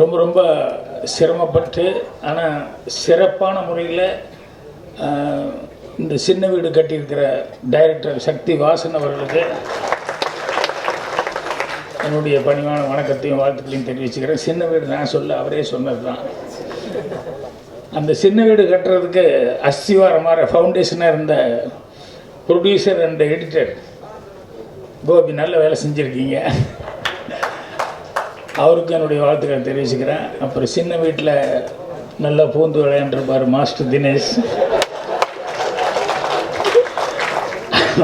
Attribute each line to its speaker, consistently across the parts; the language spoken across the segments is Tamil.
Speaker 1: ரொம்ப ரொம்ப சிரமப்பட்டு ஆனால் சிறப்பான முறையில் இந்த சின்ன வீடு கட்டியிருக்கிற டைரக்டர் சக்தி வாசன் அவர்களுக்கு என்னுடைய பணிவான வணக்கத்தையும் வாழ்த்துக்களையும் தெரிவிச்சுக்கிறேன். சின்ன வீடு நான் சொல்ல, அவரே சொன்னது தான். அந்த சின்ன வீடு கட்டுறதுக்கு அஸ்திவாரமாக ஃபவுண்டேஷனாக இருந்த ப்ரொடியூசர் அண்ட் எடிட்டர் கோபி நல்ல வேலை செஞ்சுருக்கீங்க. அவருக்கு என்னுடைய வாழ்த்துக்களை தெரிவிச்சுக்கிறேன். அப்புறம் சின்ன வீட்டில் நல்லா பூந்து விளையாண்டுருப்பார் மாஸ்டர் தினேஷ்,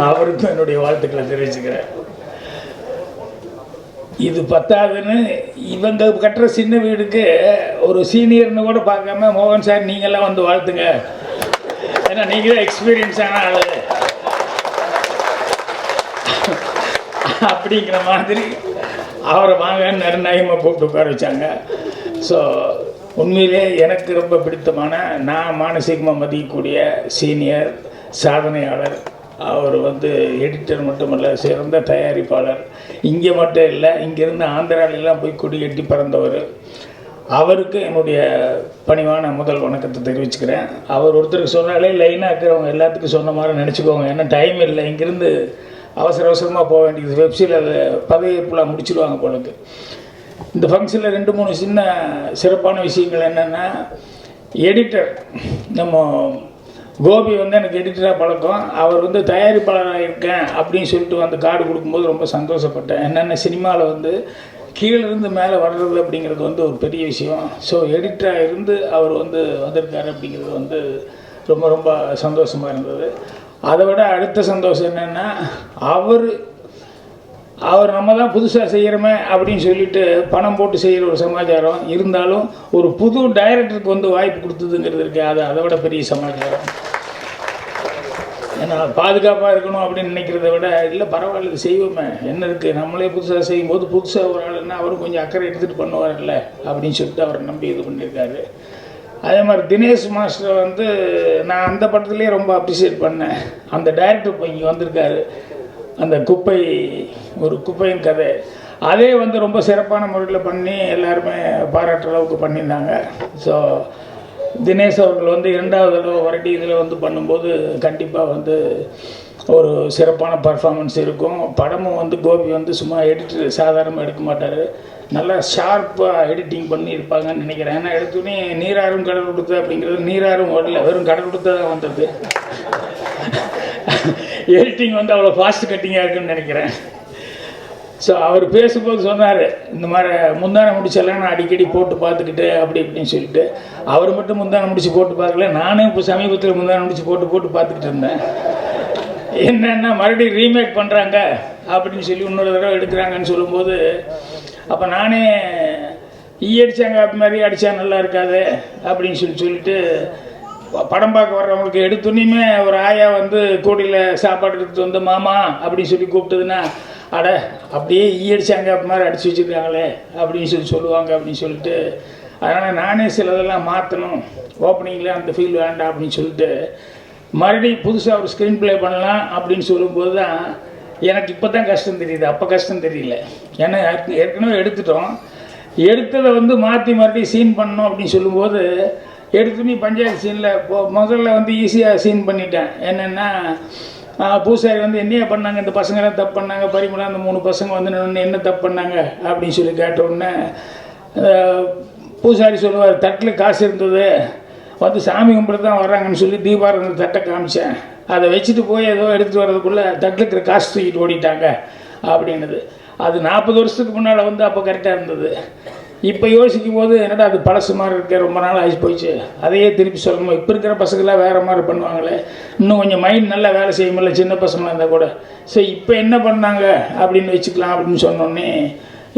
Speaker 1: அவருக்கும் என்னுடைய வாழ்த்துக்களை தெரிவிச்சுக்கிறேன். இது பத்தாதுன்னு இவங்க கட்டுற சின்ன வீடுக்கு ஒரு சீனியர்னு கூட பார்க்காம மோகன் சார் நீங்கள்லாம் வந்து வாழ்த்துங்க, ஏன்னா நீங்கள் தான் எக்ஸ்பீரியன்ஸ் ஆன ஆளு அப்படிங்கிற மாதிரி அவரை வாங்க நிர்ணயமாக கூப்பிட்டு உட்கார வச்சாங்க. ஸோ உண்மையிலே எனக்கு ரொம்ப பிடித்தமான, நான் மானசீகமாக மதிக்கக்கூடிய சீனியர் சாதனையாளர் அவர் வந்து எடிட்டர் மட்டுமல்ல, சிறந்த தயாரிப்பாளர். இங்கே மட்டும் இல்லை, இங்கேருந்து ஆந்திராவிலாம் போய் கொடி கட்டி பறந்தவர். அவருக்கு என்னுடைய பணிவான முதல் வணக்கத்தை தெரிவிச்சுக்கிறேன். அவர் ஒருத்தருக்கு சொன்னாலே லைனாக இருக்கிறவங்க எல்லாத்துக்கும் சொன்ன மாதிரி நினச்சிக்கோங்க, ஏன்னா டைம் இல்லை. இங்கேருந்து அவசர அவசரமாக போக வேண்டியது. வெப்சைட்டில் அதை பதவியேற்புலாம் முடிச்சுடுவாங்க போலக்கு. இந்த ஃபங்க்ஷனில் 2-3 சின்ன சிறப்பான விஷயங்கள் என்னென்னா, எடிட்டர் நம்ம கோபி வந்து எனக்கு எடிட்டராக பழக்கம். அவர் வந்து தயாரிப்பாளராக இருக்கேன் அப்படின்னு சொல்லிட்டு வந்து கார்டு கொடுக்கும்போது ரொம்ப சந்தோஷப்பட்டேன். என்னென்ன சினிமாவில் வந்து கீழேருந்து மேலே வர்றது அப்படிங்கிறது வந்து ஒரு பெரிய விஷயம். ஸோ எடிட்டராக இருந்து அவர் வந்து வந்திருக்காரு அப்படிங்கிறது வந்து ரொம்ப ரொம்ப சந்தோஷமாக இருந்தது. அதை விட அடுத்த சந்தோஷம் என்னென்னா, அவர் நம்ம தான் புதுசாக செய்கிறோமே அப்படின்னு சொல்லிட்டு பணம் போட்டு செய்கிற ஒரு சமாச்சாரம் இருந்தாலும், ஒரு புது டைரக்டருக்கு வந்து வாய்ப்பு கொடுத்ததுங்கிறது இருக்குது. அதை விட பெரிய சமாச்சாரம். ஏன்னா பாதுகாப்பாக இருக்கணும் அப்படின்னு நினைக்கிறத விட, இல்லை பரவாயில்ல இது செய்வோமே, என்ன இருக்குது, நம்மளே புதுசாக செய்யும்போது புதுசாக ஒரு ஆளுன்னா அவரும் கொஞ்சம் அக்கறை எடுத்துகிட்டு பண்ணுவார்ல அப்படின்னு சொல்லிட்டு அவரை நம்பி இது பண்ணியிருக்காரு. அதே மாதிரி தினேஷ் மாஸ்டர் வந்து நான் அந்த படத்துலேயே ரொம்ப அப்ரிஷியேட் பண்ணேன். அந்த டைரக்டர் இப்போ இங்கே வந்திருக்காரு, அந்த ஒரு குப்பையின் கதை, அதே வந்து ரொம்ப சிறப்பான முறையில் பண்ணி எல்லாருமே பாராட்டுற அளவுக்கு பண்ணியிருந்தாங்க. ஸோ தினேஷ் அவர்கள் வந்து 2வது தடவை வரட்டி இதில் வந்து பண்ணும்போது கண்டிப்பாக வந்து ஒரு சிறப்பான பர்ஃபார்மன்ஸ் இருக்கும். படமும் வந்து கோபி வந்து சும்மா எடிட்டர் சாதாரணமாக எடுக்க மாட்டார், நல்லா ஷார்ப்பாக எடிட்டிங் பண்ணி இருப்பாங்கன்னு நினைக்கிறேன். ஏன்னா எடுத்துனே நீராறும் கடல் கொடுத்து அப்படிங்கிறது நீராறும் வரல, வெறும் கடல் கொடுத்து தான் வந்தது. எடிட்டிங் வந்து அவ்வளோ ஃபாஸ்ட் கட்டிங்காக இருக்குன்னு நினைக்கிறேன். ஸோ அவர் பேசும்போது சொன்னார், இந்த மாதிரி முந்தானை முடிச்செல்லாம் நான் அடிக்கடி போட்டு பார்த்துக்கிட்டு அப்படி இப்படின்னு சொல்லிட்டு. அவர் மட்டும் முந்தானை முடிச்சு போட்டு பார்க்கல, நானே இப்போ சமீபத்தில் முந்தானை முடிச்சு போட்டு பார்த்துக்கிட்டு இருந்தேன். என்னென்னா மறுபடியும் ரீமேக் பண்ணுறாங்க அப்படின்னு சொல்லி இன்னொரு தடவை எடுக்கிறாங்கன்னு சொல்லும்போது, அப்போ நானே அடித்தாங்க அப்படி மாதிரி அடித்தா நல்லா இருக்காது அப்படின்னு சொல்லிட்டு படம் பார்க்க வர்றவங்களுக்கு எடுத்துனையுமே ஒரு ஆயா வந்து கோடியில் சாப்பாடு எடுத்து வந்து மாமா அப்படின்னு சொல்லி கூப்பிட்டதுன்னா, அட அப்படியே அடித்தாங்க அப்படி மாதிரி அடித்து வச்சுருக்காங்களே அப்படின்னு சொல்லுவாங்க அப்படின்னு சொல்லிட்டு, அதனால் நானே சிலதெல்லாம் மாற்றணும், ஓப்பனிங்கில் அந்த ஃபீல் வேண்டாம் அப்படின்னு சொல்லிட்டு மறுபடியும் புதுசாக ஒரு ஸ்க்ரீன் ப்ளே பண்ணலாம் அப்படின்னு சொல்லும்போது தான் எனக்கு இப்போ தான் கஷ்டம் தெரியுது, அப்போ கஷ்டம் தெரியல. ஏன்னா ஏற்கனவே எடுத்துட்டோம், எடுத்ததை வந்து மாற்றி மறுபடியும் சீன் பண்ணணும் அப்படின்னு சொல்லும்போது எடுத்துனி பஞ்சாயத்து சீனில் முதல்ல வந்து ஈஸியாக சீன் பண்ணிட்டேன். என்னென்னா பூசாரி வந்து என்னையா பண்ணாங்க, இந்த பசங்களாம் தப்பு பண்ணாங்க, பரிமளம் அந்த 3 பசங்க வந்து என்ன தப்பு பண்ணாங்க அப்படின்னு சொல்லி கேட்டோடனே பூசாரி சொல்லுவார், தட்டில் காசு இருந்தது வந்து சாமி கும்பிட்டு தான் வர்றாங்கன்னு சொல்லி தீபாவளி தட்டை காமிச்சேன், அதை வச்சுட்டு போய் ஏதோ எடுத்துகிட்டு வர்றதுக்குள்ளே தட்டில் இருக்கிற காசு தூக்கிட்டு ஓடிட்டாங்க அப்படின்னது. அது 40 வருஷத்துக்கு முன்னால் வந்து அப்போ கரெக்டாக இருந்தது. இப்போ யோசிக்கும் போது என்னடா அது பழசு மாதிரி இருக்க, ரொம்ப நாள் ஆகி போயிடுச்சு, அதையே திருப்பி சொல்லணும். இப்போ இருக்கிற பசங்களாம் வேறு மாதிரி பண்ணுவாங்களே, இன்னும் கொஞ்சம் மைண்ட் நல்லா வேலை செய்யுமில்ல சின்ன பசங்களாக இருந்தால் கூட. ஸோ இப்போ என்ன பண்ணாங்க அப்படின்னு வச்சுக்கலாம் அப்படின்னு சொன்னோடனே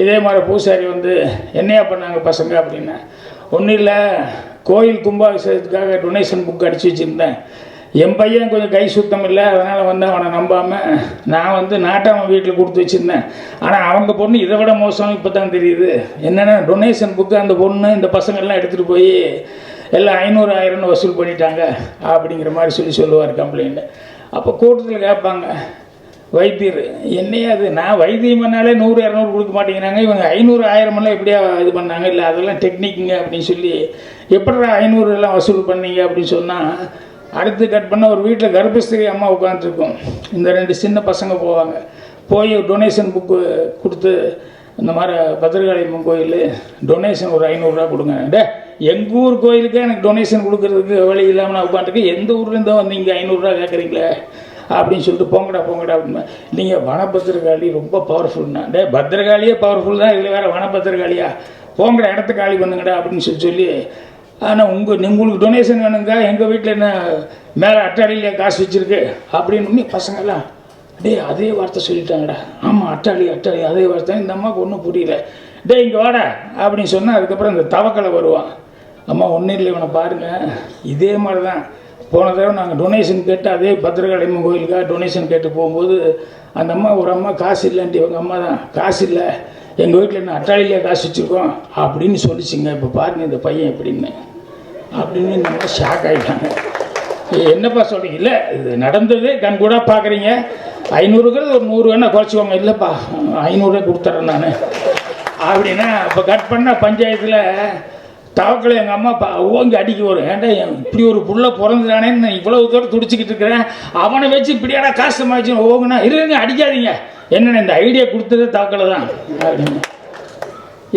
Speaker 1: இதே மாதிரி பூசாரி வந்து என்னையா பண்ணாங்க பசங்க அப்படின்னா, ஒன்றும் இல்லை, கோயில் கும்பாபிஷேகத்துக்காக டொனேஷன் புக் அடித்து வச்சுருந்தேன், என் பையன் கொஞ்சம் கை சுத்தம் இல்லை, அதனால் வந்து அவனை நம்பாமல் நான் வந்து நாட்டாம வீட்டில் கொடுத்து வச்சுருந்தேன். ஆனால் அவங்க பொண்ணு இதை விட மோசம் இப்போ தான் தெரியுது. என்னென்னா டொனேஷன் புக்கு அந்த பொண்ணு இந்த பசங்கள்லாம் எடுத்துகிட்டு போய் எல்லாம் 500 1000 வசூல் பண்ணிட்டாங்க அப்படிங்கிற மாதிரி சொல்லுவார் கம்ப்ளைண்ட்டு. அப்போ கூட்டத்தில் கேட்பாங்க, வைத்தியர் என்னையே அது நான் வைத்தியம் பண்ணாலே 100-200 கொடுக்க மாட்டேங்கிறாங்க, இவங்க 500-1000 எப்படியா இது பண்ணாங்க. இல்லை அதெல்லாம் டெக்னிக்குங்க அப்படின்னு சொல்லி, எப்படா 500 எல்லாம் வசூல் பண்ணீங்க அப்படின்னு சொன்னால், அடுத்து கட் பண்ண ஒரு வீட்டில் கர்ப்பஸ்திரி அம்மா உட்காந்துருக்கும், இந்த 2 சின்ன பசங்க போவாங்க, போய் டொனேஷன் புக்கு கொடுத்து இந்த மாதிரி பத்திரகாளியம்மன் கோயில் டொனேஷன் ஒரு 500 ரூபா கொடுங்க. எங்கள் ஊர் கோயிலுக்கே எனக்கு டொனேஷன் கொடுக்கறதுக்கு வழி இல்லாமல் நான் உட்காந்துருக்கு, எந்த ஊர்லேருந்தோ வந்து இங்கே 500 ரூபா கேட்குறீங்களே அப்படின்னு சொல்லிட்டு போங்கடா அப்படின்னா, நீங்கள் வனபத்திரகாளி ரொம்ப பவர்ஃபுல்னா, பத்திரகாளியே பவர்ஃபுல் தான், இதில் வேறு வனபத்திரகாளியா, போங்கடா இடத்த காலி பண்ணுங்கடா அப்படின்னு சொல்லி. ஆனால் உங்களுக்கு டொனேஷன் வேணுங்க, எங்கள் வீட்டில் என்ன மேலே அட்டாளியில் காசு வச்சுருக்கு அப்படின்னு பசங்கள்லாம் அதே வார்த்தை சொல்லிட்டாங்கடா. ஆமாம் அட்டாளி அதே வார்த்தை. இந்த அம்மாவுக்கு ஒன்றும் புரியல. இங்கே வாடா அப்படின்னு சொன்னால் அதுக்கப்புறம் இந்த தவக்கலை வருவான். அம்மா ஒன்றும் இல்லை, இவனை பாருங்கள், இதே மாதிரி தான் போன தடவை நாங்கள் டொனேஷன் கேட்டு அதே பத்திரகாளியம்மன் கோயிலுக்காக டொனேஷன் கேட்டு போகும்போது அந்த அம்மா ஒரு அம்மா காசு இல்லைன்ட்டு, இவங்க அம்மா தான் காசு இல்லை, எங்கள் வீட்டில் என்ன அட்டாளியிலே காசு வச்சுருக்கோம் அப்படின்னு சொல்லிச்சுங்க. இப்போ பாருங்கள் இந்த பையன் எப்படின்னு அப்படின்னு நம்ம ஷாக் ஆகிட்டாங்க. என்னப்பா சொல்கிறீங்க? இல்லை இது நடந்தது கண் கூட பார்க்குறீங்க, 500ங்கிறது ஒரு 100 வேணா குறைச்சிவாங்க. இல்லைப்பா 500 கொடுத்துட்றேன் நான் அப்படின்னா. இப்போ கட் பண்ண பஞ்சாயத்தில் தவக்களை எங்கள் அம்மா ஓங்கி அடிக்க வரும். ஏன்டா இப்படி ஒரு புள்ள பிறந்துடானேன்னு நான் இவ்வளோ தூரம் துடிச்சிக்கிட்டு இருக்கிறேன், அவனை வச்சு இப்படியாடா கஷ்டமாச்சு ஓகுனா இருங்க அடிக்காதீங்க, என்னென்ன இந்த ஐடியா கொடுத்ததே தவக்களை தான் அப்படின்னு.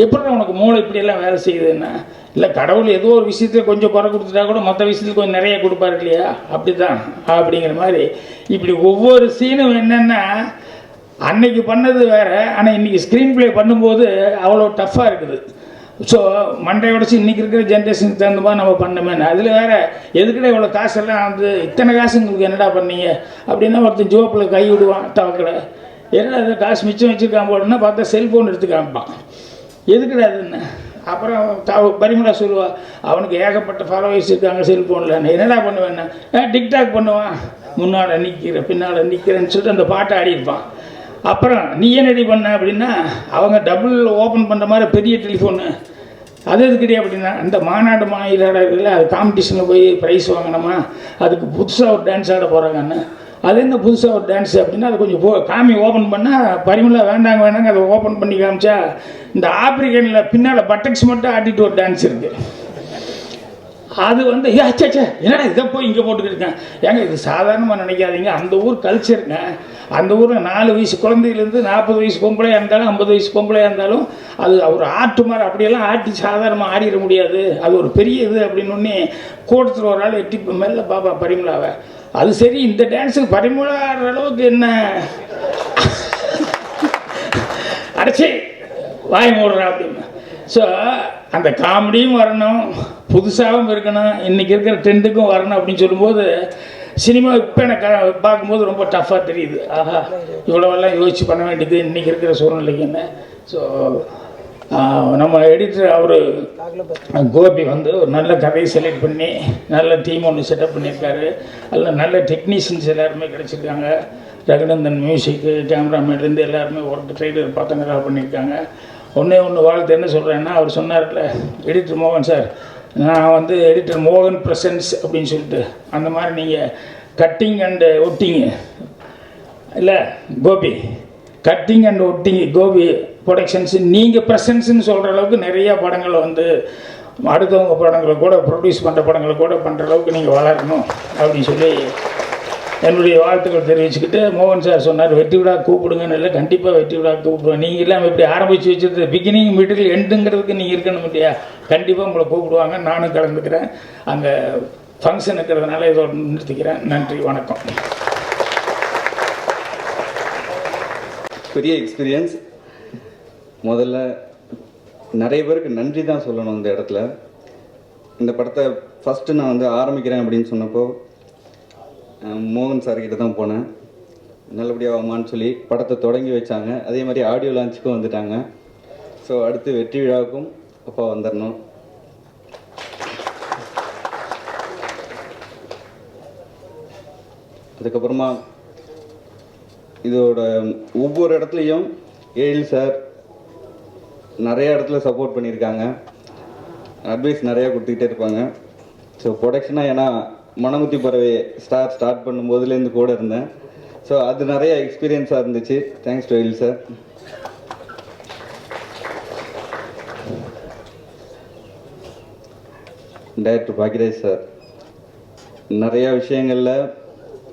Speaker 1: எப்படி உனக்கு மூளை இப்படியெல்லாம் வேலை செய்யுதுன்னா, இல்லை கடவுள் ஏதோ ஒரு விஷயத்தில் கொஞ்சம் குறை கொடுத்துட்டா கூட மற்ற விஷயத்தில் கொஞ்சம் நிறைய கொடுப்பாரு இல்லையா, அப்படி தான் அப்படிங்கிற மாதிரி. இப்படி ஒவ்வொரு சீனும் என்னென்னா அன்னைக்கு பண்ணது வேறு, ஆனால் இன்றைக்கி ஸ்க்ரீன் ப்ளே பண்ணும்போது அவ்வளோ டஃப்பாக இருக்குது. ஸோ மண்டை உடச்சி இன்றைக்கி இருக்கிற ஜென்ரேஷனுக்கு தகுந்த மாதிரி நம்ம பண்ணமே. அதில் வேறு எதுக்கிட்ட இவ்வளோ காசெல்லாம் வந்து இத்தனை காசு உங்களுக்கு என்னடா பண்ணீங்க அப்படின்னா ஒருத்தன் ஜோப்பில் கை விடுவான் தவக்கலை, என்னடா அதை காசு மிச்சம் வச்சுருக்கான் போடணுன்னா பார்த்தா செல்ஃபோன் எடுத்து காமிப்பான், எதுக்குடா அதுன்னு. அப்புறம் பரிமளா சொல்லுவா, அவனுக்கு ஏகப்பட்ட ஃபாலோவர்ஸ் இருக்காங்க செல்ஃபோனில், என்னடா பண்ணுவேன்னா டிக்டாக் பண்ணுவான், முன்னால் நிற்கிறேன் பின்னால் நிற்கிறேன்னு சொல்லிட்டு அந்த பாட்டை ஆடியிருப்பான். அப்புறம் நீ ஏன் ரெடி பண்ண அப்படின்னா, அவங்க டபுள் ஓப்பன் பண்ணுற மாதிரி பெரிய டெலிஃபோனு அது எதுக்கிட்டே அப்படின்னா, இந்த மாநாடு மாநில அது காம்படிஷனில் போய் ப்ரைஸ் வாங்கினோமா, அதுக்கு புதுசாக ஒரு டான்ஸ் ஆட போகிறாங்கன்னு. அது என்ன புதுசாக ஒரு டான்ஸு அப்படின்னா, அது கொஞ்சம் காமி ஓப்பன் பண்ணால் பரிமளா வேண்டாங்க அதை ஓப்பன் பண்ணி காமிச்சா இந்த ஆப்ரிக்கனில் பின்னால் பட்டக்ஸ் மட்டும் ஆட்டிட்டு ஒரு டான்ஸ் இருக்குது. அது வந்து ஏச்சே என்னடா இதை போய் இங்கே போட்டுக்கிருக்கேன். ஏங்க இது சாதாரணமாக நினைக்காதீங்க, அந்த ஊர் கல்ச்சருங்க. அந்த ஊரில் 4 வயசு குழந்தையிலேருந்து 40 வயசு பொம்பளையாக இருந்தாலும் 50 வயசு பொம்பளையாக இருந்தாலும் அது ஒரு ஆட்டு மாதிரி அப்படியெல்லாம் ஆட்டி சாதாரணமாக ஆடிட முடியாது, அது ஒரு பெரிய இது அப்படின்னு ஒன்று கூட்டத்தில் ஒரு ஆள் எட்டி மேலே பாப்பா பரிமளாவை. அது சரி, இந்த டான்ஸுக்கு பரிமளா ஆடுற அளவுக்கு என்ன அடைச்சி வாய் மூடுறா அப்படின்னு. ஸோ அந்த காமெடியும் வரணும், புதுசாகவும் இருக்கணும், இன்றைக்கி இருக்கிற ட்ரெண்டுக்கும் வரணும் அப்படின்னு சொல்லும்போது சினிமா இப்போ எனக்கு பார்க்கும்போது ரொம்ப டஃப்பாக தெரியுது. ஆஹா இவ்வளோவெல்லாம் யோசித்து பண்ண வேண்டியது இன்றைக்கி இருக்கிற சூழ்நிலைக்கு என்ன. ஸோ நம்ம எடிட்டர் அவர் கோபி வந்து ஒரு நல்ல கதையை செலக்ட் பண்ணி நல்ல டீம் ஒன்று செட்டப் பண்ணியிருக்காரு. அதில் நல்ல டெக்னீஷியன்ஸ் எல்லாருமே கிடச்சிருக்காங்க. ரகுநந்தன் மியூசிக்கு கேமராமேன்லேருந்து எல்லாருமே ஒர்க் ட்ரைலர் பார்த்தங்கராக பண்ணியிருக்காங்க. ஒன்று வாழ்த்து என்ன சொல்கிறேன்னா, அவர் சொன்னார்ல எடிட்டர் மோகன் சார், நான் வந்து எடிட்டர் மோகன் ப்ரெசன்ஸ் அப்படின்னு சொல்லிட்டு அந்த மாதிரி நீங்கள் கட்டிங் அண்டு ஒட்டிங்கு இல்லை கோபி கட்டிங் அண்ட் ஒட்டிங் கோபி ப்ரொடக்ஷன்ஸு நீங்கள் ப்ரெசன்ஸ்ன்னு சொல்கிற அளவுக்கு நிறையா படங்களை வந்து அடுத்தவங்க படங்களை கூட ப்ரொடியூஸ் பண்ணுற படங்களை கூட பண்ணுற அளவுக்கு நீங்கள் வளரணும் அப்படின்னு சொல்லி என்னுடைய வாழ்த்துக்கள் தெரிவிச்சுக்கிட்டு, மோகன் சார் சொன்னார் வெற்றி விழா கூப்பிடுங்கன்னு. இல்லை கண்டிப்பாக வெற்றி விழா கூப்பிடுவேன். நீங்கள் இல்லாமல் இப்படி ஆரம்பித்து வச்சுருது பிகினிங் மிடில் எண்டுங்கிறதுக்கு நீங்கள் இருக்கணும் இல்லையா, கண்டிப்பாக உங்களை கூப்பிடுவாங்க. நானும் கலந்துக்கிறேன். அங்கே ஃபங்க்ஷன் இருக்கிறதுனால இதோட நிறுத்திக்கிறேன். நன்றி, வணக்கம்.
Speaker 2: பெரிய எக்ஸ்பீரியன்ஸ். முதல்ல நிறைய பேருக்கு நன்றி தான் சொல்லணும். இந்த இடத்துல இந்த படத்தை ஃபஸ்ட்டு நான் வந்து ஆரம்பிக்கிறேன் அப்படின்னு சொன்னப்போ மோகன் சார்கிட்ட தான் போனேன். நல்லபடியாக வாமான்னு சொல்லி படத்தை தொடங்கி வச்சாங்க. அதே மாதிரி ஆடியோ லான்ச்சுக்கும் வந்துட்டாங்க. ஸோ அடுத்து வெற்றி விழாவுக்கும் அப்பா வந்துடணும். அதுக்கப்புறமா இதோட ஒவ்வொரு இடத்துலையும் எழில் சார் நிறைய இடத்துல சப்போர்ட் பண்ணியிருக்காங்க, அட்வைஸ் நிறையா கொடுத்துக்கிட்டே இருப்பாங்க. ஸோ ப்ரொடக்ஷனாக ஏன்னா மனமுத்தி பறவை ஸ்டார்ட் பண்ணும்போதுலேருந்து கூட இருந்தேன். ஸோ அது நிறைய எக்ஸ்பீரியன்ஸாக இருந்துச்சு. Thanks to Ezhil sir. Director Bhagyaraj sir நிறையா விஷயங்களில்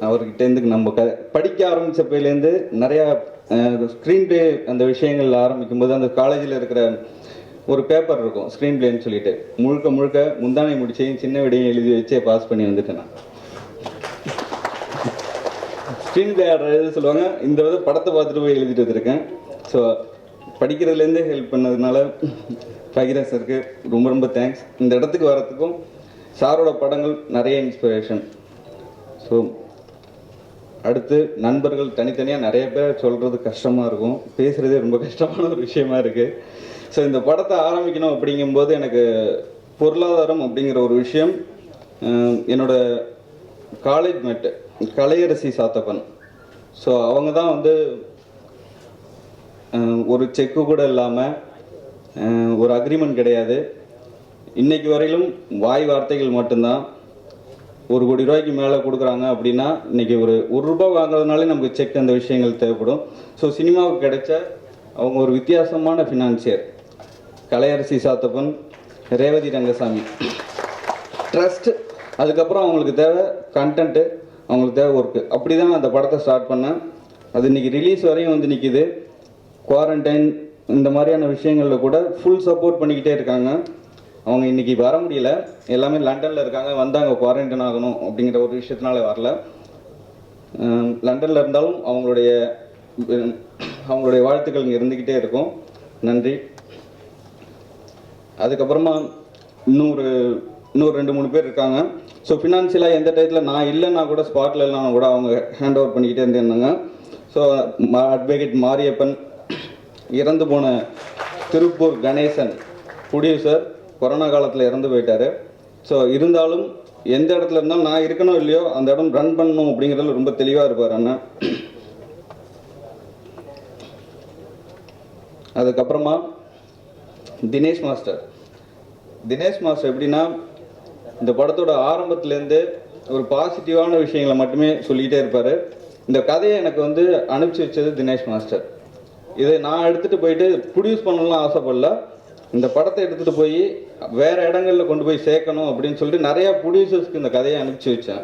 Speaker 2: அவர்கிட்டேருந்து நம்ம படிக்க ஆரம்பித்தப்பையிலேருந்து நிறையா ஸ்க்ரீன் ப்ளே அந்த விஷயங்கள் ஆரம்பிக்கும்போது அந்த காலேஜில் இருக்கிற ஒரு பேப்பர் இருக்கும் ஸ்க்ரீன் ப்ளேன்னு சொல்லிட்டு முழுக்க முழுக்க முந்தானை முடிச்சு சின்ன விடையும் எழுதி வச்சே பாஸ் பண்ணி வந்துட்டேன் நான். ஸ்க்ரீன் ப்ளே எழுத சொல்லுவாங்க, இந்த வித படத்தை பார்த்துட்டு போய் எழுதிட்டு வந்திருக்கேன். ஸோ படிக்கிறதுலேருந்தே ஹெல்ப் பண்ணதுனால பாக்கியராஜ் சாருக்கு ரொம்ப ரொம்ப தேங்க்ஸ். இந்த இடத்துக்கு வரத்துக்கும் சாரோட படங்கள் நிறைய இன்ஸ்பிரேஷன். ஸோ அடுத்து நண்பர்கள் தனித்தனியாக நிறைய பேர் சொல்கிறது கஷ்டமாக இருக்கும், பேசுகிறதே ரொம்ப கஷ்டமான ஒரு விஷயமா இருக்குது. ஸோ இந்த படத்தை ஆரம்பிக்கணும் அப்படிங்கும்போது எனக்கு பொருளாதாரம் அப்படிங்கிற ஒரு விஷயம் என்னோட college mate Kalaiyarasi Sathappan. So அவங்க தான் வந்து ஒரு செக்கு கூட இல்லாமல் ஒரு அக்ரிமெண்ட் கிடையாது, இன்னைக்கு வரையிலும் வாய் வார்த்தைகள் மட்டும்தான். 1 கோடி ரூபாய்க்கு மேலே கொடுக்குறாங்க அப்படின்னா இன்றைக்கி ஒரு ரூபாய் வாங்குறதுனாலே நமக்கு செக் அந்த விஷயங்கள் தேவைப்படும். ஸோ சினிமாவுக்கு கிடைச்ச அவங்க ஒரு வித்தியாசமான ஃபினான்சியர் கலையரசி சாத்தப்பன், ரேவதி ரங்கசாமி. ட்ரஸ்ட், அதுக்கப்புறம் அவங்களுக்கு தேவை கண்டென்ட்டு, அவங்களுக்கு தேவை ஒர்க்கு. அப்படி தான் அந்த படத்தை ஸ்டார்ட் பண்ணேன். அது இன்றைக்கி ரிலீஸ் வரையும் வந்து நிற்கிது. குவாரண்டைன் இந்த மாதிரியான விஷயங்களில் கூட ஃபுல் சப்போர்ட் பண்ணிக்கிட்டே இருக்காங்க. அவங்க இன்றைக்கி வர முடியல, எல்லாமே லண்டனில் இருக்காங்க. வந்தாங்க குவாரண்டைன் ஆகணும் அப்படிங்கிற ஒரு விஷயத்தினால வரல. லண்டனில் இருந்தாலும் அவங்களுடைய வாழ்த்துக்கள் இங்கே இருந்துக்கிட்டே இருக்கும். நன்றி. அதுக்கப்புறமா இன்னொரு 2-3 பேர் இருக்காங்க. ஸோ ஃபினான்ஷியலாக எந்த டயத்தில் நான் இல்லைன்னா கூட ஸ்பாட்டில் இல்லைனா கூட அவங்க ஹேண்ட் ஓவர் பண்ணிக்கிட்டே இருந்திருந்தாங்க. ஸோ அட்வொகேட் மாரியப்பன், இறந்து போன திருப்பூர் கணேசன் ப்ரொடியூசர், கொரோனா காலத்தில் இறந்து போயிட்டார். ஸோ இருந்தாலும் எந்த இடத்துல இருந்தாலும் நான் இருக்கணும் இல்லையோ அந்த இடம் ரன் பண்ணணும் அப்படிங்கிறதுல ரொம்ப தெளிவாக இருப்பார் அண்ணன். அதுக்கப்புறமா தினேஷ் மாஸ்டர் எப்படின்னா இந்த படத்தோட ஆரம்பத்துலேருந்து ஒரு பாசிட்டிவான விஷயங்களை மட்டுமே சொல்லிக்கிட்டே இருப்பார். இந்த கதையை எனக்கு வந்து அனுப்பிச்சி வச்சது தினேஷ் மாஸ்டர். இதை நான் எடுத்துகிட்டு போயிட்டு ப்ரொடியூஸ் பண்ணலாம் ஆசைப்படல, இந்த படத்தை எடுத்துகிட்டு போய் வேறு இடங்களில் கொண்டு போய் சேர்க்கணும் அப்படின்னு சொல்லிட்டு நிறையா ப்ரொடியூசர்ஸ்க்கு இந்த கதையை அனுப்பிச்சி வச்சேன்.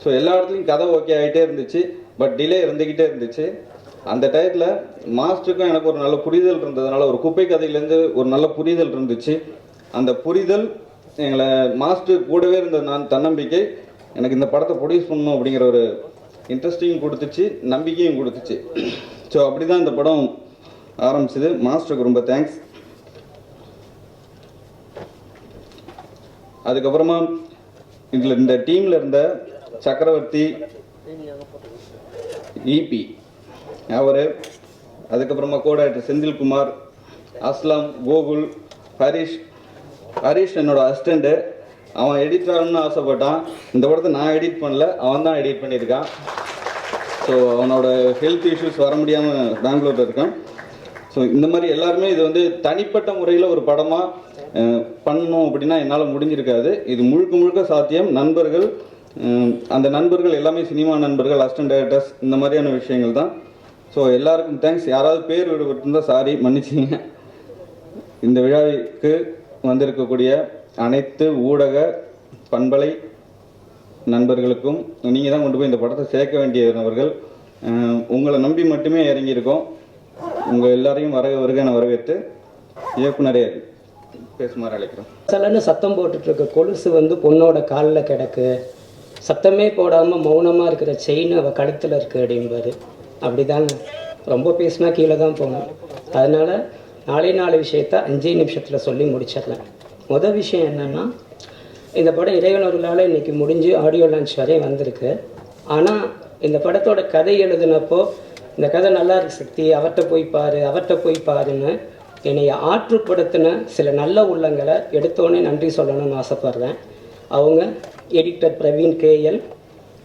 Speaker 2: ஸோ எல்லா இடத்துலையும் கதை ஓகே ஆகிட்டே இருந்துச்சு, பட் டிலே இருந்துக்கிட்டே இருந்துச்சு. அந்த டயத்தில் மாஸ்டருக்கும் எனக்கு ஒரு நல்ல புரிதல் இருந்ததுனால ஒரு குப்பை கதையிலேருந்து ஒரு நல்ல புரிதல் இருந்துச்சு. அந்த புரிதல் எங்களை மாஸ்டர் கூடவே இருந்த தன்னம்பிக்கை எனக்கு இந்த படத்தை ப்ரொடியூஸ் பண்ணணும் அப்படிங்கிற ஒரு இன்ட்ரெஸ்டிங் கொடுத்துச்சு, நம்பிக்கையும் கொடுத்துச்சு. ஸோ அப்படி தான் இந்த படம் ஆரம்பிச்சது. மாஸ்டருக்கு ரொம்ப தேங்க்ஸ். அதுக்கப்புறமா இந்த டீமில் இருந்த சக்கரவர்த்தி, இபி அவர், அதுக்கப்புறமா கோஆர்டினேட்டர் செந்தில்குமார், அஸ்லாம், கோகுல், ஹரிஷ் என்னோட அசிஸ்டண்ட்டு. அவன் எடிட் ஆகணும்னு ஆசைப்பட்டான். இந்த படத்தை நான் எடிட் பண்ணல, அவன் தான் எடிட் பண்ணியிருக்கான். ஸோ அவனோட ஹெல்த் இஷ்யூஸ் வர முடியாமல் பெங்களூரில் இருக்கான். ஸோ இந்த மாதிரி எல்லாருமே இது வந்து தனிப்பட்ட முறையில் ஒரு படமாக பண்ணணும் அப்படின்னா என்னால் முடிஞ்சிருக்காது. இது முழுக்க சாத்தியம். நண்பர்கள், அந்த நண்பர்கள் எல்லாமே சினிமா நண்பர்கள், அசிஸ்டன்ட் டைரக்டர்ஸ், இந்த மாதிரியான விஷயங்கள் தான். ஸோ எல்லாருக்கும் தேங்க்ஸ். யாராவது பேர் விடுபட்டிருந்தால் சாரி, மன்னிச்சிங்க. இந்த விழாவிற்கு வந்திருக்கக்கூடிய அனைத்து ஊடக பண்பலை நண்பர்களுக்கும், நீங்கள் தான் கொண்டு போய் இந்த படத்தை சேர்க்க வேண்டியவர்கள். உங்களை நம்பி மட்டுமே இறங்கியிருக்கோம். உங்கள் எல்லாரையும் வருக வரவேற்று இயக்குனரே பேசுமாறு அழைக்கிறோம்.
Speaker 3: சிலன்னு சத்தம் போட்டுட்டு இருக்க கொலுசு வந்து பொண்ணோட காலில் கிடக்கு, சத்தமே போடாமல் மௌனமாக இருக்கிற செயின் அவள் கழுத்தில் இருக்குது அப்படிம்பாரு. அப்படி தாங்க, ரொம்ப பேசினா கீழே தான் போகணும். அதனால் 4 விஷயத்த 5 நிமிஷத்தில் சொல்லி முடிச்சிடலாம். முதல் விஷயம் என்னென்னா, இந்த படம் இறைவனர்களால் இன்றைக்கி முடிஞ்சு ஆடியோ லான்ச் வரையும் வந்திருக்கு. ஆனால் இந்த படத்தோட கதை எழுதினப்போ இந்த கதை நல்லா இருக்கு சக்தி, அவர்கிட்ட போய் பாருன்னு என்னை ஆற்றுப்படுத்தின சில நல்ல உள்ளங்களை எடுத்தோன்னே நன்றி சொல்லணும்னு ஆசைப்பட்றேன். அவங்க editor Praveen KL,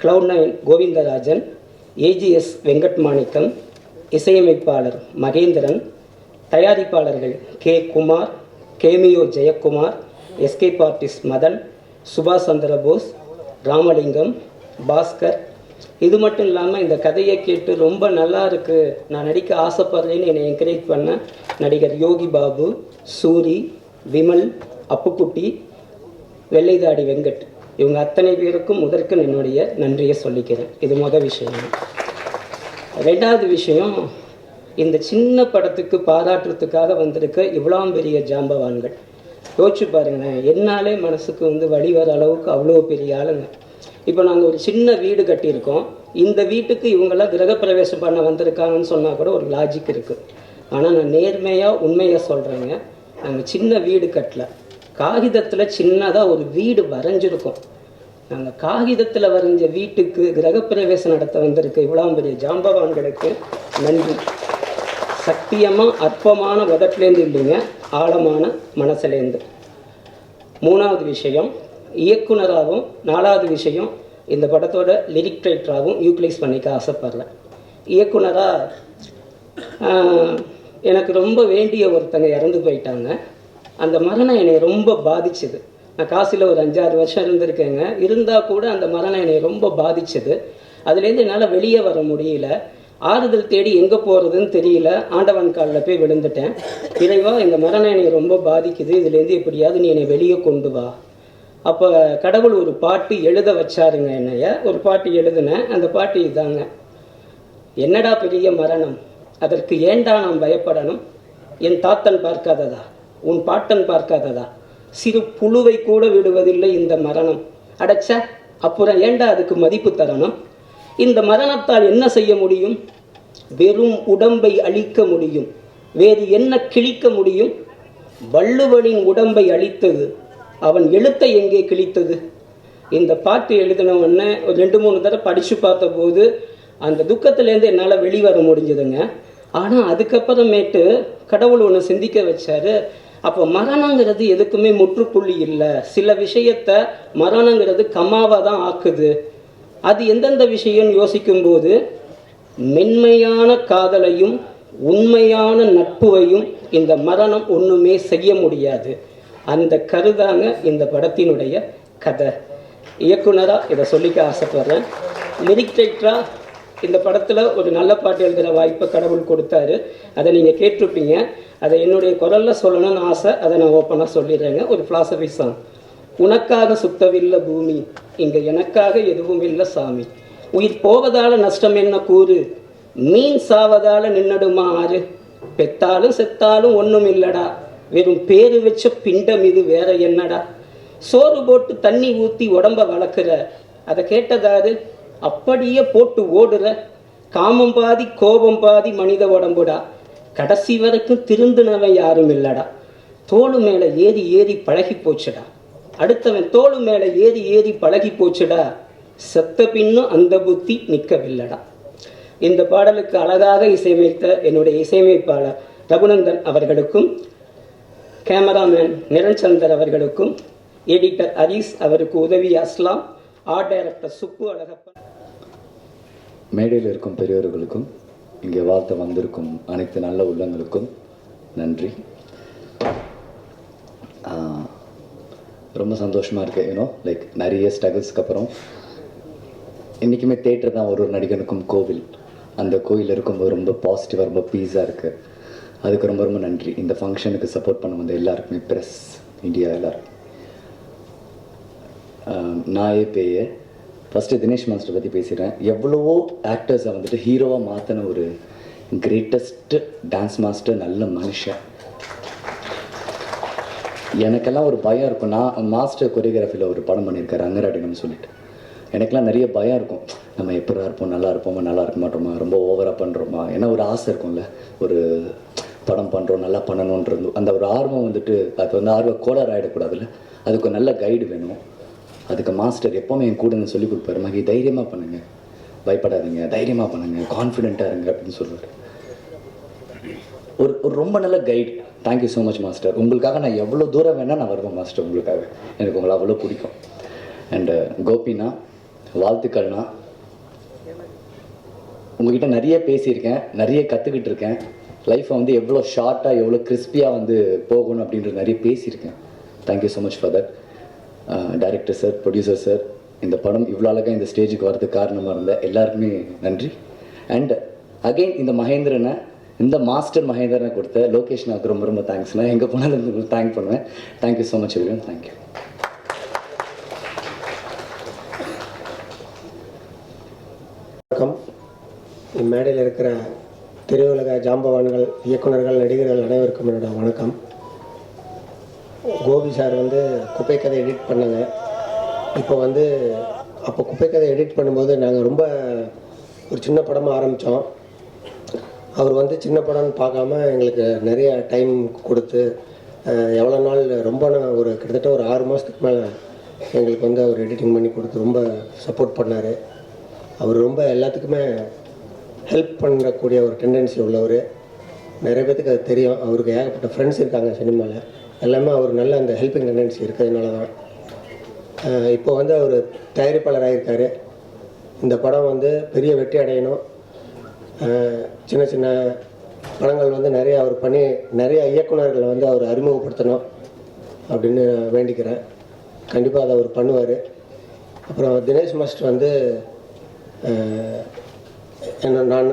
Speaker 3: Cloud9 Govindarajan, AGS Venkat Manickam, இசையமைப்பாளர் மகேந்திரன், தயாரிப்பாளர்கள் K Kumar, cameo Jayakumar, escape artist Madhan, சுபாஷ் சந்திர போஸ், ராமலிங்கம், பாஸ்கர், இது மட்டும் இல்லாமல் இந்த கதையை கேட்டு ரொம்ப நல்லா இருக்குது, நான் நடிக்க ஆசைப்படுறேன்னு என்னை என்கரேஜ் பண்ண நடிகர் யோகி பாபு, சூரி, விமல், அப்புக்குட்டி, வெள்ளைதாடி வெங்கட், இவங்க அத்தனை பேருக்கும் முதற்கு என்னுடைய நன்றியை சொல்லிக்கிறேன். இது முதல் விஷயம். ரெண்டாவது விஷயம், இந்த சின்ன படத்துக்கு பாராட்டுறதுக்காக வந்திருக்க இவ்வளோ பெரிய ஜாம்பவான்கள் யோசிச்சு பாருங்களேன். என்னாலே மனசுக்கு வழி வர அளவுக்கு அவ்வளோ பெரிய ஆளுங்க. இப்போ நாங்கள் ஒரு சின்ன வீடு கட்டியிருக்கோம். இந்த வீட்டுக்கு இவங்கெல்லாம் கிரகப்பிரவேசம் பண்ண வந்திருக்காங்கன்னு சொன்னால் கூட ஒரு லாஜிக் இருக்குது. ஆனால் நான் நேர்மையாக உண்மையாக சொல்கிறேங்க, நாங்கள் சின்ன வீடு கட்டல, காகிதத்தில் சின்னதாக ஒரு வீடு வரைஞ்சிருக்கோம். நாங்கள் காகிதத்தில் வரைஞ்ச வீட்டுக்கு கிரகப்பிரவேசம் நடத்த வந்திருக்க இவ்வளோ பெரிய ஜாம்பவான்களுக்கு நன்றி. சத்தியமாக அற்பமான உதட்டிலேருந்து இல்லைங்க, ஆழமான மனசுலேருந்து. மூணாவது விஷயம், இயக்குனராகவும், நாலாவது விஷயம், இந்த படத்தோட லிரிக் ரைட்டராகவும் யூட்டிலைஸ் பண்ணிக்க ஆசைப்பட்றேன். இயக்குனராக எனக்கு ரொம்ப வேண்டிய ஒருத்தங்க இறந்து போயிட்டாங்க. அந்த மரணம் என்னை ரொம்ப பாதிச்சுது. நான் காசியில் ஒரு 5-6 வருஷம் இருந்திருக்கேங்க. இருந்தால் கூட அந்த மரணம் என்னை ரொம்ப பாதிச்சுது. அதுலேருந்து என்னால் வெளியே வர முடியல. ஆறுதல் தேடி எங்கே போகிறதுன்னு தெரியல. ஆண்டவன் காலில் போய் விழுந்துட்டேன். இறைவா, இந்த மரணம் என்னை ரொம்ப பாதிக்குது, இதுலேருந்து எப்படியாவது நீ என்னை வெளியே கொண்டு வா. அப்போ கடவுள் ஒரு பாட்டு எழுத வச்சாருங்க என்னைய. ஒரு பாட்டு எழுதுனேன். அந்த பாட்டு இதாங்க: என்னடா பெரிய மரணம், அதற்கு ஏண்டா நாம் பயப்படணும், என் தாத்தன் பார்க்காததா, உன் பாட்டன் பார்க்காததா, சிறு புழுவை கூட விடுவதில்லை இந்த மரணம், அடைச்ச அப்புறம் ஏண்டா அதுக்கு மதிப்பு தரணும், இந்த மரணத்தால் என்ன செய்ய முடியும், வெறும் உடம்பை அழிக்க முடியும், வேறு என்ன கிழிக்க முடியும், வள்ளுவனின் உடம்பை அழித்தது, அவன் எழுத்தை எங்கே கிழித்தது. இந்த பாட்டு எழுதின உடனே ஒரு 2-3 தடவை படித்து பார்த்தபோது அந்த துக்கத்திலேருந்து என்னால் வெளிவர முடிஞ்சதுங்க. ஆனால் அதுக்கப்புறமேட்டு கடவுள் ஒன்று சிந்திக்க வச்சாரு. அப்போ மரணங்கிறது எதுக்குமே முற்றுப்புள்ளி இல்லை. சில விஷயத்தை மரணங்கிறது கம்மாவாக தான் ஆக்குது. அது எந்தெந்த விஷயம்னு யோசிக்கும்போது மென்மையான காதலையும் உண்மையான நட்புவையும் இந்த மரணம் ஒன்றுமே செய்ய முடியாது. அந்த கருதாங்க இந்த படத்தினுடைய கதை. இயக்குனராக இதை சொல்லிக்க ஆசைப்படுறேன். லிரிக் ரைட்டராக இந்த படத்தில் ஒரு நல்ல பாட்டு எழுதுகிற வாய்ப்பை கடவுள் கொடுத்தாரு. அதை நீங்கள் கேட்டிருப்பீங்க. அதை என்னுடைய குரலில் சொல்லணும்னு ஆசை. அதை நான் ஓப்பனாக சொல்லிடுறேங்க. ஒரு ஃபிலாசபி சாங்: உனக்காக சுத்தவில்லை பூமி, இங்கே எனக்காக எதுவும் இல்லை சாமி, உயிர் போவதால் நஷ்டம் என்ன கூறு, மீன் சாவதால் நின்னடுமா ஆறு, பெத்தாலும் செத்தாலும் ஒன்றும் இல்லடா, வெறும் பேரு வச்ச பிண்டம் இது வேற என்னடா, சோறு போட்டு தண்ணி ஊற்றி உடம்ப வளர்க்குற, அதை கேட்டதாரு, அப்படியே போட்டு ஓடுற, காமம் பாதி கோபம் பாதி மனித உடம்புடா, கடைசி வரைக்கும் திருந்தினவன் யாரும் இல்லடா, தோளு மேலே ஏறி ஏறி பழகி போச்சுடா, அடுத்தவன் தோளு மேலே ஏறி ஏறி பழகி போச்சுடா, செத்த பின்னும் அந்த புத்தி நிற்கவில்லடா. இந்த பாடலுக்கு அழகாக இசையமைத்த என்னுடைய இசையமைப்பாளர் ரகுநந்தன் அவர்களுக்கும், கேமராமேன் நிரஞ்சந்தர் அவர்களுக்கும், எடிட்டர் ஹரீஸ் அவருக்கு உதவி அஸ்லாம், ஆர்ட் டைரக்டர் சுப்பு அழகப்பன்,
Speaker 4: மேடையில் இருக்கும் பெரியவர்களுக்கும், இங்கே வாழ்த்த வந்திருக்கும் அனைத்து நல்ல உள்ளங்களுக்கும் நன்றி. ரொம்ப சந்தோஷமாக இருக்குது. லைக் நிறைய ஸ்ட்ரகிள்ஸ்க்கு அப்புறம் இன்றைக்குமே தேட்டர் தான் ஒரு நடிகனுக்கும் கோவில். அந்த கோயில் இருக்கும்போது ரொம்ப பாசிட்டிவாக, ரொம்ப பீஸாக இருக்குது. அதுக்கு ரொம்ப ரொம்ப நன்றி. இந்த ஃபங்க்ஷனுக்கு சப்போர்ட் பண்ண வந்த எல்லாருக்குமே, ப்ரெஸ், இந்தியா எல்லாரும். நாயே பேயே ஃபஸ்ட்டு தினேஷ் மாஸ்டர் பற்றி பேசிடுறேன். எவ்வளவோ ஆக்டர்ஸை வந்துட்டு ஹீரோவாக மாற்றின ஒரு கிரேட்டஸ்ட்டு டான்ஸ் மாஸ்டர், நல்ல மனுஷன். எனக்கெல்லாம் ஒரு பயம் இருக்கும். நான் மாஸ்டர் கொரியோகிராஃபியில் ஒரு படம் பண்ணியிருக்காரு, அங்கராடினம்னு சொல்லிட்டு. எனக்கெல்லாம் நிறைய பயம் இருக்கும். நம்ம எப்படா இருப்போம், நல்லா இருப்போமா, நல்லா இருக்க மாட்டோமா, ரொம்ப ஓவராக பண்ணுறோமா, ஏன்னா ஒரு ஆசை இருக்கும்ல, ஒரு படம் பண்ணுறோம் நல்லா பண்ணணுன்றது. அந்த ஒரு ஆர்வம் வந்துட்டு அது ஆர்வ கோளாறு ஆகிடக்கூடாதுல்ல. அதுக்கு ஒரு நல்ல கைடு வேணும். அதுக்கு மாஸ்டர் எப்போவுமே என் கூட சொல்லி கொடுப்பாரு, மகி தைரியமாக பண்ணுங்கள், பயப்படாதீங்க, தைரியமாக பண்ணுங்கள், கான்ஃபிடென்ட்டாக இருங்க அப்படின்னு சொல்லுவார். ஒரு ரொம்ப நல்ல guide. Thank you so much master. உங்களுக்காக நான் எவ்வளோ தூரம் வேணால் நான் வருவேன் மாஸ்டர். உங்களுக்காக எனக்கு உங்களை அவ்வளோ பிடிக்கும். அண்டு கோபினா, வாழ்த்துக்கள்னா. உங்கள்கிட்ட நிறைய பேசியிருக்கேன், நிறைய கற்றுக்கிட்டு இருக்கேன். லைஃப்பை எவ்வளோ ஷார்ட்டாக, எவ்வளோ கிறிஸ்பியாக போகணும் அப்படின்றது நிறைய பேசியிருக்கேன். Thank you so much for that. Director sir, producer sir, இந்த படம் இவ்வளோ அழகாக இந்த ஸ்டேஜுக்கு வரதுக்கு காரணமாக இருந்த எல்லாருக்குமே நன்றி. அண்ட் அகெயின் இந்த மகேந்திரனை, இந்த மாஸ்டர் மகேந்திரனை கொடுத்த லோகேஷ்னாவுக்கு ரொம்ப ரொம்ப தேங்க்ஸ்ண்ணா. எங்கே போனாலும் தேங்க் பண்ணுவேன். Thank you so much everyone. Thank you.
Speaker 5: வணக்கம். இம்மேடையில் இருக்கிற திரையுலக ஜாம்பவான்கள், இயக்குநர்கள், நடிகர்கள் அனைவருக்கும் என்னோட வணக்கம். கோபி சார் குப்பை கதை எடிட் பண்ணாங்க. அப்போ குப்பை கதை எடிட் பண்ணும்போது நாங்கள் ரொம்ப ஒரு சின்ன படமாக ஆரம்பித்தோம். அவர் சின்ன படம்னு பார்க்காம எங்களுக்கு நிறைய டைம் கொடுத்து எவ்வளோ நாள் ரொம்ப ஒரு கிட்டத்தட்ட ஒரு 6 மாதத்துக்கு மேலே எங்களுக்கு அவர் எடிட்டிங் பண்ணி கொடுத்து ரொம்ப சப்போர்ட் பண்ணார். அவர் ரொம்ப எல்லாத்துக்குமே ஹெல்ப் பண்ணக்கூடிய ஒரு டெண்டன்சி உள்ளவர். நிறைய பேத்துக்கு அது தெரியும். அவருக்கு ஏகப்பட்ட ஃப்ரெண்ட்ஸ் இருக்காங்க சினிமாவில். எல்லாமே அவர் நல்ல அந்த ஹெல்பிங் டெண்டன்சி இருக்கிறதுனால தான் இப்போ அவர் தயாரிப்பாளர் ஆகியிருக்காரு. இந்த படம் பெரிய வெற்றி அடையணும். சின்ன சின்ன படங்கள் நிறைய அவர் பண்ணி நிறைய இயக்குநர்களை அவர் அறிமுகப்படுத்தணும் அப்படின்னு வேண்டிக்கிறேன். கண்டிப்பாக அதை அவர் பண்ணுவார். அப்புறம் தினேஷ் மாஸ்டர்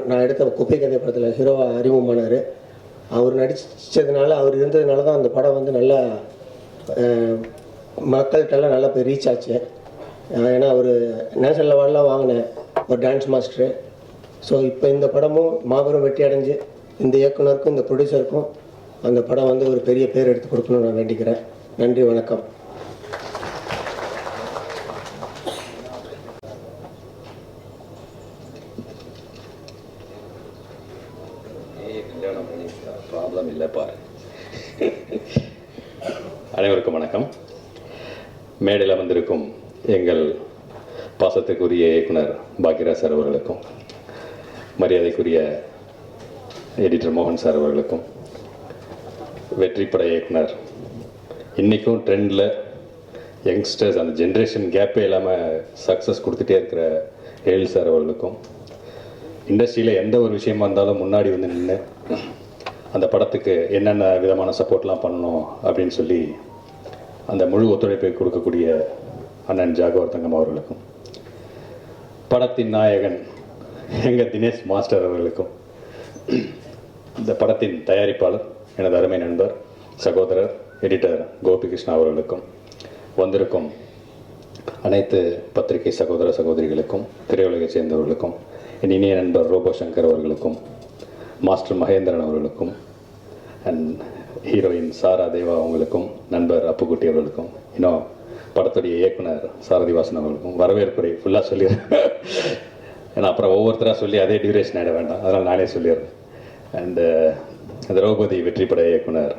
Speaker 5: நான் எடுத்த குப்பை கதை படத்தில் ஹீரோவாக அறிமுகமானார். அவர் நடித்ததுனால, அவர் இருந்ததுனால தான் அந்த படம் நல்லா மக்கள்கிட்டலாம் நல்லா போய் ரீச் ஆச்சு. ஏன்னா அவர் நேஷனல் அவார்டெலாம் வாங்கின ஒரு டான்ஸ் மாஸ்டரு. ஸோ இப்போ இந்த படமும் மாபெரும் வெற்றி அடைஞ்சு இந்த இயக்குனருக்கும் இந்த ப்ரொடியூசருக்கும் அந்த படம் ஒரு பெரிய பேர் எடுத்து கொடுக்கணும்னு நான் வேண்டிக்கிறேன். நன்றி, வணக்கம்.
Speaker 6: ப்ராப்ளம் இல்லை பாரு. அனைவருக்கும் வணக்கம். மேடையில் வந்திருக்கும் எங்கள் பாசத்துக்குரிய இயக்குனர் பாக்யராஜ் சார் அவர்களுக்கும், மரியாதைக்குரிய எடிட்டர் மோகன் சார் அவர்களுக்கும், வெற்றிப்பட இயக்குனர், இன்றைக்கும் ட்ரெண்டில் யங்ஸ்டர்ஸ் அந்த ஜென்ரேஷன் கேப்பே இல்லாமல் சக்ஸஸ் கொடுத்துட்டே இருக்கிற எழில் சார் அவர்களுக்கும், இண்டஸ்ட்ரியில் எந்த ஒரு விஷயமா இருந்தாலும் முன்னாடி நின்று அந்த படத்துக்கு என்னென்ன விதமான சப்போர்ட்லாம் பண்ணணும் அப்படின்னு சொல்லி அந்த முழு ஒத்துழைப்பை கொடுக்கக்கூடிய அண்ணன் ஜாகவர்தங்கம் அவர்களுக்கும், படத்தின் நாயகன் எங்கள் தினேஷ் மாஸ்டர் அவர்களுக்கும், இந்த படத்தின் தயாரிப்பாளர் எனது அருமை நண்பர் சகோதரர் எடிட்டர் கோபிகிருஷ்ணா அவர்களுக்கும், வந்திருக்கும் அனைத்து பத்திரிகை சகோதர சகோதரிகளுக்கும், திரையுலகை சேர்ந்தவர்களுக்கும், என் இனிய நண்பர் ரோபோ சங்கர் அவர்களுக்கும், மாஸ்டர் மகேந்திரன் அவர்களுக்கும், அண்ட் ஹீரோயின் சாரா தேவா அவங்களுக்கும், நண்பர் அப்புக்குட்டி அவர்களுக்கும், இன்னும் படத்துடைய இயக்குனர் சாரதிவாசன் அவர்களுக்கும் வரவேற்புரை ஃபுல்லாக சொல்லிடுறேன். ஏன்னா அப்புறம் ஒவ்வொருத்தராக சொல்லி அதே டியூரேஷன் ஆகிட வேண்டாம், அதனால் நானே சொல்லிடுறேன். அண்டு திரௌபதி வெற்றிப்பட இயக்குனர்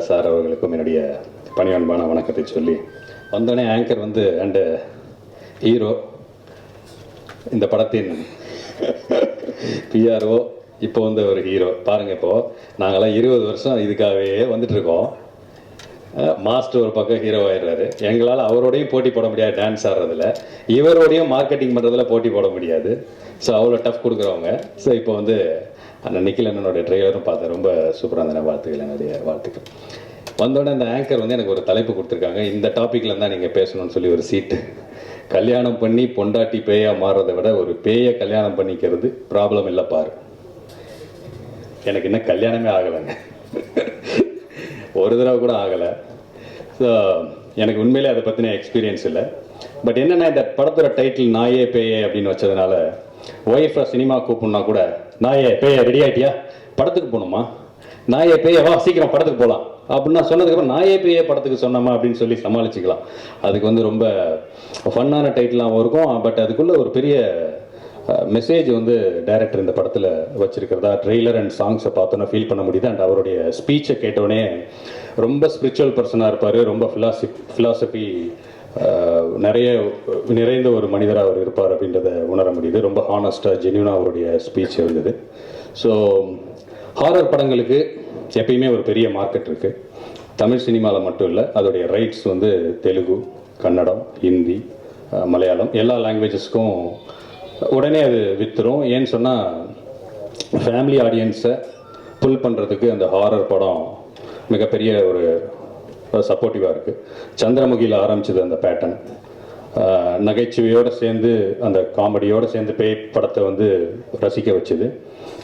Speaker 6: சார் அவர்களுக்கும் என்னுடைய பணிவன்பான வணக்கத்தை சொல்லி வந்தோடனே ஆங்கர் அண்டு ஹீரோ, இந்த படத்தின் பிஆர்ஓ, இப்போ ஒரு ஹீரோ பாருங்கள். இப்போது நாங்களாம் 20 வருஷம் இதுக்காகவே வந்துட்டுருக்கோம். மாஸ்டர் ஒரு பக்கம் ஹீரோ ஆயிடுறாரு. எங்களால் அவரோடையும் போட்டி போட முடியாது டான்ஸ் ஆடுறதுல, இவரோடையும் மார்க்கெட்டிங் பண்ணுறதுல போட்டி போட முடியாது. ஸோ அவ்வளோ டஃப் கொடுக்குறவங்க. ஸோ இப்போ அந்த நிக்கில் என்னோடய ட்ரெய்லரும் பார்த்தேன், ரொம்ப சூப்பராக இருந்த வாழ்த்துக்கள், என்னுடைய வாழ்த்துக்கள். வந்தோடனே அந்த ஆங்கர் எனக்கு ஒரு தலைப்பு கொடுத்துருக்காங்க, இந்த டாப்பிக்கில் தான் நீங்கள் பேசணும்னு சொல்லி ஒரு சீட்டு. கல்யாணம் பண்ணி பொண்டாட்டி பேயாக மாறுறதை விட ஒரு பேயை கல்யாணம் பண்ணிக்கிறது ப்ராப்ளம் இல்லை பாரு. எனக்கு இன்னும் கல்யாணமே ஆகலைங்க, ஒரு தடவை கூட ஆகலை. ஸோ எனக்கு உண்மையிலே அதை பற்றின எக்ஸ்பீரியன்ஸ் இல்லை. பட் என்னென்னா, இந்த படத்தோட டைட்டில் நாயே பேயே அப்படின்னு வச்சதுனால ஒய்ஃபை சினிமா கூப்பிட்னா கூட, நாயே பேய ரெடி ஆகிட்டியா, படத்துக்கு போகணுமா, நாயே பேய வா சீக்கிரம் படத்துக்கு போகலாம் அப்படின்னா சொன்னதுக்கப்புறம் நாயே பேய படத்துக்கு சொன்னோமா அப்படின்னு சொல்லி சமாளிச்சுக்கலாம். அதுக்கு ரொம்ப ஃபன்னான டைட்டிலாகவும் இருக்கும். பட் அதுக்குள்ளே ஒரு பெரிய மெசேஜ் டைரக்டர் இந்த படத்தில் வச்சிருக்கிறதா ட்ரெய்லர் அண்ட் சாங்ஸை பார்த்தோன்னா ஃபீல் பண்ண முடியுது. அண்ட் அவருடைய ஸ்பீச்சை கேட்டோடனே ரொம்ப ஸ்பிரிச்சுவல் பர்சனாக இருப்பார், ரொம்ப ஃபிலாசபி நிறைய நிறைந்த ஒரு மனிதராக அவர் இருப்பார் அப்படின்றத உணர முடியுது. ரொம்ப ஹானஸ்டாக ஜென்யூனாக அவருடைய ஸ்பீச் இருந்தது. ஸோ ஹாரர் படங்களுக்கு எப்பயுமே ஒரு பெரிய மார்க்கெட் இருக்குது. தமிழ் சினிமாவில் மட்டும் இல்லை, அதோடைய ரைட்ஸ் தெலுங்கு, கன்னடம், ஹிந்தி, மலையாளம் எல்லா லாங்குவேஜஸ்க்கும் உடனே அது விற்றுரும். ஏன்னு சொன்னால் ஃபேமிலி ஆடியன்ஸை புல் பண்ணுறதுக்கு அந்த ஹாரர் படம் மிகப்பெரிய ஒரு சப்போர்ட்டிவாக இருக்குது. சந்திரமுகியில் ஆரம்பிச்சது அந்த பேட்டர்ன், நகைச்சுவையோடு சேர்ந்து அந்த காமெடியோடு சேர்ந்து பேய் படத்தை வந்து ரசிக்க வச்சுது.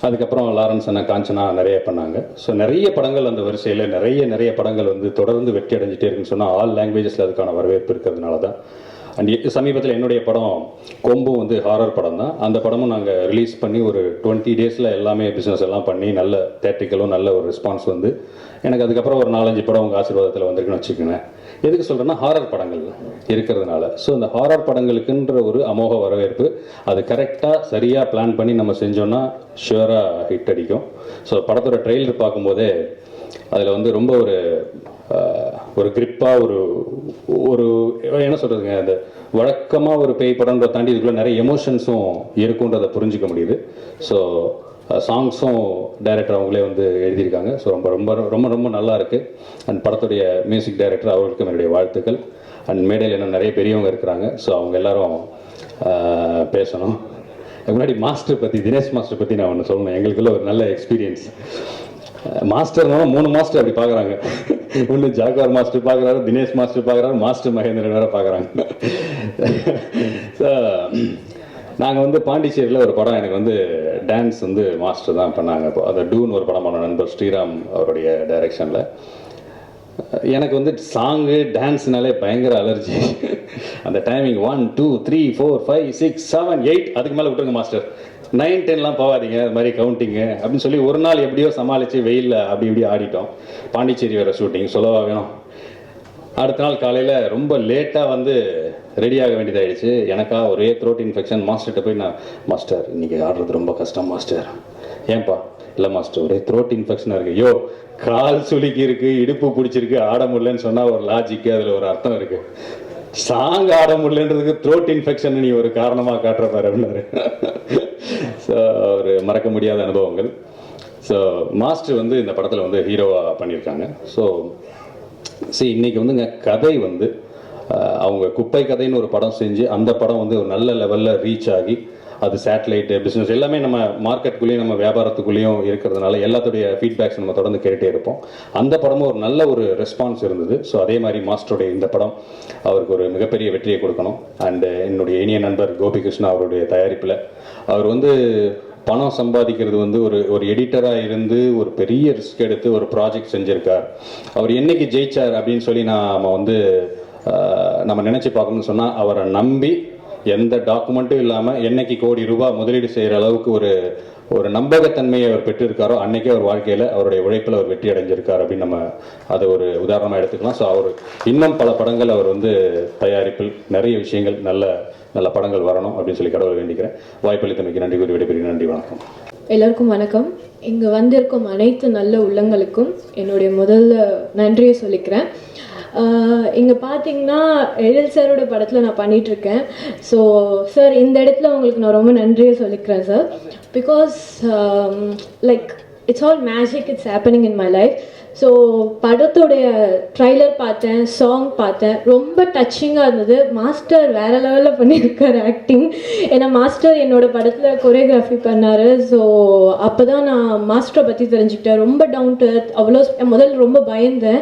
Speaker 6: அதுக்கப்புறம் லாரன்ஸ் அண்ணா, காஞ்சனா நிறைய பண்ணாங்க. ஸோ நிறைய படங்கள் அந்த வரிசையில் நிறைய படங்கள் வந்து தொடர்ந்து வெற்றி அடைஞ்சிட்டே இருக்குன்னு சொன்னால் ஆல் லாங்குவேஜஸில் அதுக்கான வரவேற்பு இருக்கிறதுனால தான். அண்ட் சமீபத்தில் என்னுடைய படம் கொம்பும் வந்து ஹாரர் படம் தான். அந்த படமும் நாங்கள் ரிலீஸ் பண்ணி ஒரு 20 டேஸில் எல்லாமே பிஸ்னஸ் எல்லாம் பண்ணி நல்ல தேட்ரிக்கலும் நல்ல ஒரு ரெஸ்பான்ஸ் வந்து எனக்கு அதுக்கப்புறம் ஒரு 4-5 படம் உங்கள் ஆசீர்வாதத்தில் வந்திருக்குன்னு வச்சுக்கோங்க. எதுக்கு சொல்கிறேன்னா ஹாரர் படங்கள் இருக்கிறதுனால. ஸோ இந்த ஹாரர் படங்களுக்குன்ற ஒரு அமோக வரவேற்பு, அது கரெக்டாக சரியாக பிளான் பண்ணி நம்ம செஞ்சோன்னா ஷுவராக ஹிட் அடிக்கும். ஸோ படத்தோட ட்ரெய்லர் பார்க்கும்போதே அதில் வந்து ரொம்ப ஒரு கிரிப்பாக ஒரு என்ன சொல்கிறதுங்க, அந்த வழக்கமாக ஒரு பேய் படம்ன்றதை தாண்டி இதுக்குள்ளே நிறைய எமோஷன்ஸும் இருக்குன்றதை புரிஞ்சிக்க முடியுது. ஸோ சாங்ஸும் டைரக்டர் அவங்களே வந்து எழுதியிருக்காங்க. ஸோ ரொம்ப ரொம்ப ரொம்ப ரொம்ப நல்லா இருக்குது. அண்ட் படத்துடைய மியூசிக் டைரக்டர் அவர்களுக்கும் என்னுடைய வாழ்த்துக்கள். அண்ட் மேடையில் இன்னும் நிறைய பெரியவங்க இருக்கிறாங்க. ஸோ அவங்க எல்லாரும் பேசணும். முன்னாடி மாஸ்டர் பற்றி, தினேஷ் மாஸ்டர் பற்றி நான் ஒன்று சொல்லணும். எங்களுக்குள்ள ஒரு நல்ல எக்ஸ்பீரியன்ஸ். மாஸ்டர்னாலும் 3 மாஸ்டர் அப்படி பார்க்குறாங்க. ஒன்று ஜாக்வார் மாஸ்டர் பார்க்குறாரு, தினேஷ் மாஸ்டர் பார்க்குறாரு, மாஸ்டர் மகேந்திரன் வேறு பார்க்குறாங்க. ஸோ நாங்கள் வந்து பாண்டிச்சேரியில் ஒரு படம், எனக்கு வந்து டான்ஸ் வந்து மாஸ்டர் தான் பண்ணாங்க. இப்போ அதை டூன்னு ஒரு படம் பண்ண நண்பர் ஸ்ரீராம் அவருடைய டைரக்ஷனில். எனக்கு வந்து சாங்கு டான்ஸ்னாலே பயங்கர அலர்ஜி. அந்த டைமிங் 1 2 3 4 5 6 7 8 அதுக்கு மேலே விட்டுருங்க மாஸ்டர், 9 10லாம் போகாதீங்க, அது மாதிரி கவுண்டிங்கு அப்படின்னு சொல்லி ஒரு நாள் எப்படியோ சமாளித்து வெயிலில் அப்படி இப்படி ஆடிட்டோம். பாண்டிச்சேரி வேறு ஷூட்டிங் சொல்லவா வேணும். அடுத்த நாள் காலையில் ரொம்ப லேட்டாக வந்து ரெடியாக வேண்டியதாகிடுச்சு. எனக்கா ஒரே த்ரோட் இன்ஃபெக்ஷன். மாஸ்டர்கிட்ட போய் நான், மாஸ்டர் இன்றைக்கி ஆடுறது ரொம்ப கஷ்டம் மாஸ்டர். ஏன்பா? இல்லை மாஸ்டர் ஒரே த்ரோட் இன்ஃபெக்ஷனாக இருக்குது. யோ, கால் சுளுக்கி இருக்குது, இடுப்பு பிடிச்சிருக்கு, ஆட முடியலன்னு சொன்னால் ஒரு லாஜிக்கு, அதில் ஒரு அர்த்தம் இருக்குது. சாங் ஆட முடியலன்றதுக்கு த்ரோட் இன்ஃபெக்ஷன் நீ ஒரு காரணமாக காட்டுற பாரு அப்படின்னாரு. ஸோ ஒரு மறக்க முடியாத அனுபவங்கள். ஸோ மாஸ்டர் வந்து இந்த படத்தில் வந்து ஹீரோவாக பண்ணியிருக்காங்க. ஸோ இன்னைக்கு வந்துங்க கதை வந்து அவங்க குப்பை கதைன்னு ஒரு படம் செஞ்சு அந்த படம் வந்து ஒரு நல்ல லெவலில் ரீச் ஆகி அது சேட்டலைட்டு பிஸ்னஸ் எல்லாமே நம்ம மார்க்கெட்டுக்குள்ளேயும் நம்ம வியாபாரத்துக்குள்ளேயும் இருக்கிறதுனால எல்லாத்துடைய ஃபீட்பேக்ஸ் நம்ம தொடர்ந்து கேட்டே இருப்போம். அந்த படமும் ஒரு நல்ல ஒரு ரெஸ்பான்ஸ் இருந்தது. ஸோ அதே மாதிரி மாஸ்டருடைய இந்த படம் அவருக்கு ஒரு மிகப்பெரிய வெற்றியை கொடுக்கணும். அண்டு என்னுடைய இனிய நண்பர் கோபிகிருஷ்ணா அவருடைய தயாரிப்பில் அவர் வந்து பணம் சம்பாதிக்கிறது வந்து ஒரு எடிட்டராக இருந்து ஒரு பெரிய ரிஸ்க் எடுத்து ஒரு ப்ராஜெக்ட் செஞ்சுருக்கார். அவர் என்னைக்கு ஜெயிச்சார் அப்படின்னு சொல்லி நம்ம நினச்சி பார்க்கணும்னு சொன்னால், அவரை நம்பி எந்த டாக்குமெண்ட்டும் இல்லாமல் என்னைக்கு கோடி ரூபாய் முதலீடு செய்கிற அளவுக்கு ஒரு நம்பகத்தன்மையை அவர் பெற்றிருக்காரோ அன்னைக்கே அவர் வாழ்க்கையில் அவருடைய உழைப்பில் அவர் வெற்றி அடைஞ்சிருக்கார் அப்படின்னு நம்ம அதை ஒரு உதாரணமாக எடுத்துக்கலாம். ஸோ அவர் இன்னும் பல படங்கள் அவர் வந்து தயாரிப்பில் நிறைய விஷயங்கள் நல்ல நல்ல படங்கள் வரணும் அப்படின்னு சொல்லி கடவுளை வேண்டிக்கிறேன். வாய்ப்பளித்தமைக்கு நன்றி கூறி விடைபெறுகிறேன். நன்றி, வணக்கம்.
Speaker 7: எல்லாருக்கும் வணக்கம். இங்கே வந்திருக்கும் அனைத்து நல்ல உள்ளங்களுக்கும் என்னுடைய முதல்ல நன்றியை சொல்லிக்கிறேன். இங்கே பார்த்தீங்கன்னா எழில் சாரோட படத்தில் நான் பண்ணிகிட்ருக்கேன். ஸோ சார், இந்த இடத்துல உங்களுக்கு நான் ரொம்ப நன்றியை சொல்லிக்கிறேன் sir. Because like it's all magic, it's happening in my life. So படத்தோடைய ட்ரைலர் பார்த்தேன், சாங் பார்த்தேன், ரொம்ப டச்சிங்காக இருந்தது. மாஸ்டர் வேறு லெவலில் பண்ணியிருக்கார் ஆக்டிங். ஏன்னா மாஸ்டர் என்னோடய படத்தில் கொரியோகிராஃபி பண்ணார். ஸோ அப்போ தான் நான் மாஸ்டரை பற்றி தெரிஞ்சுக்கிட்டேன். ரொம்ப டவுன் டு எர்த். அவ்வளோ முதல்ல ரொம்ப பயந்தேன்,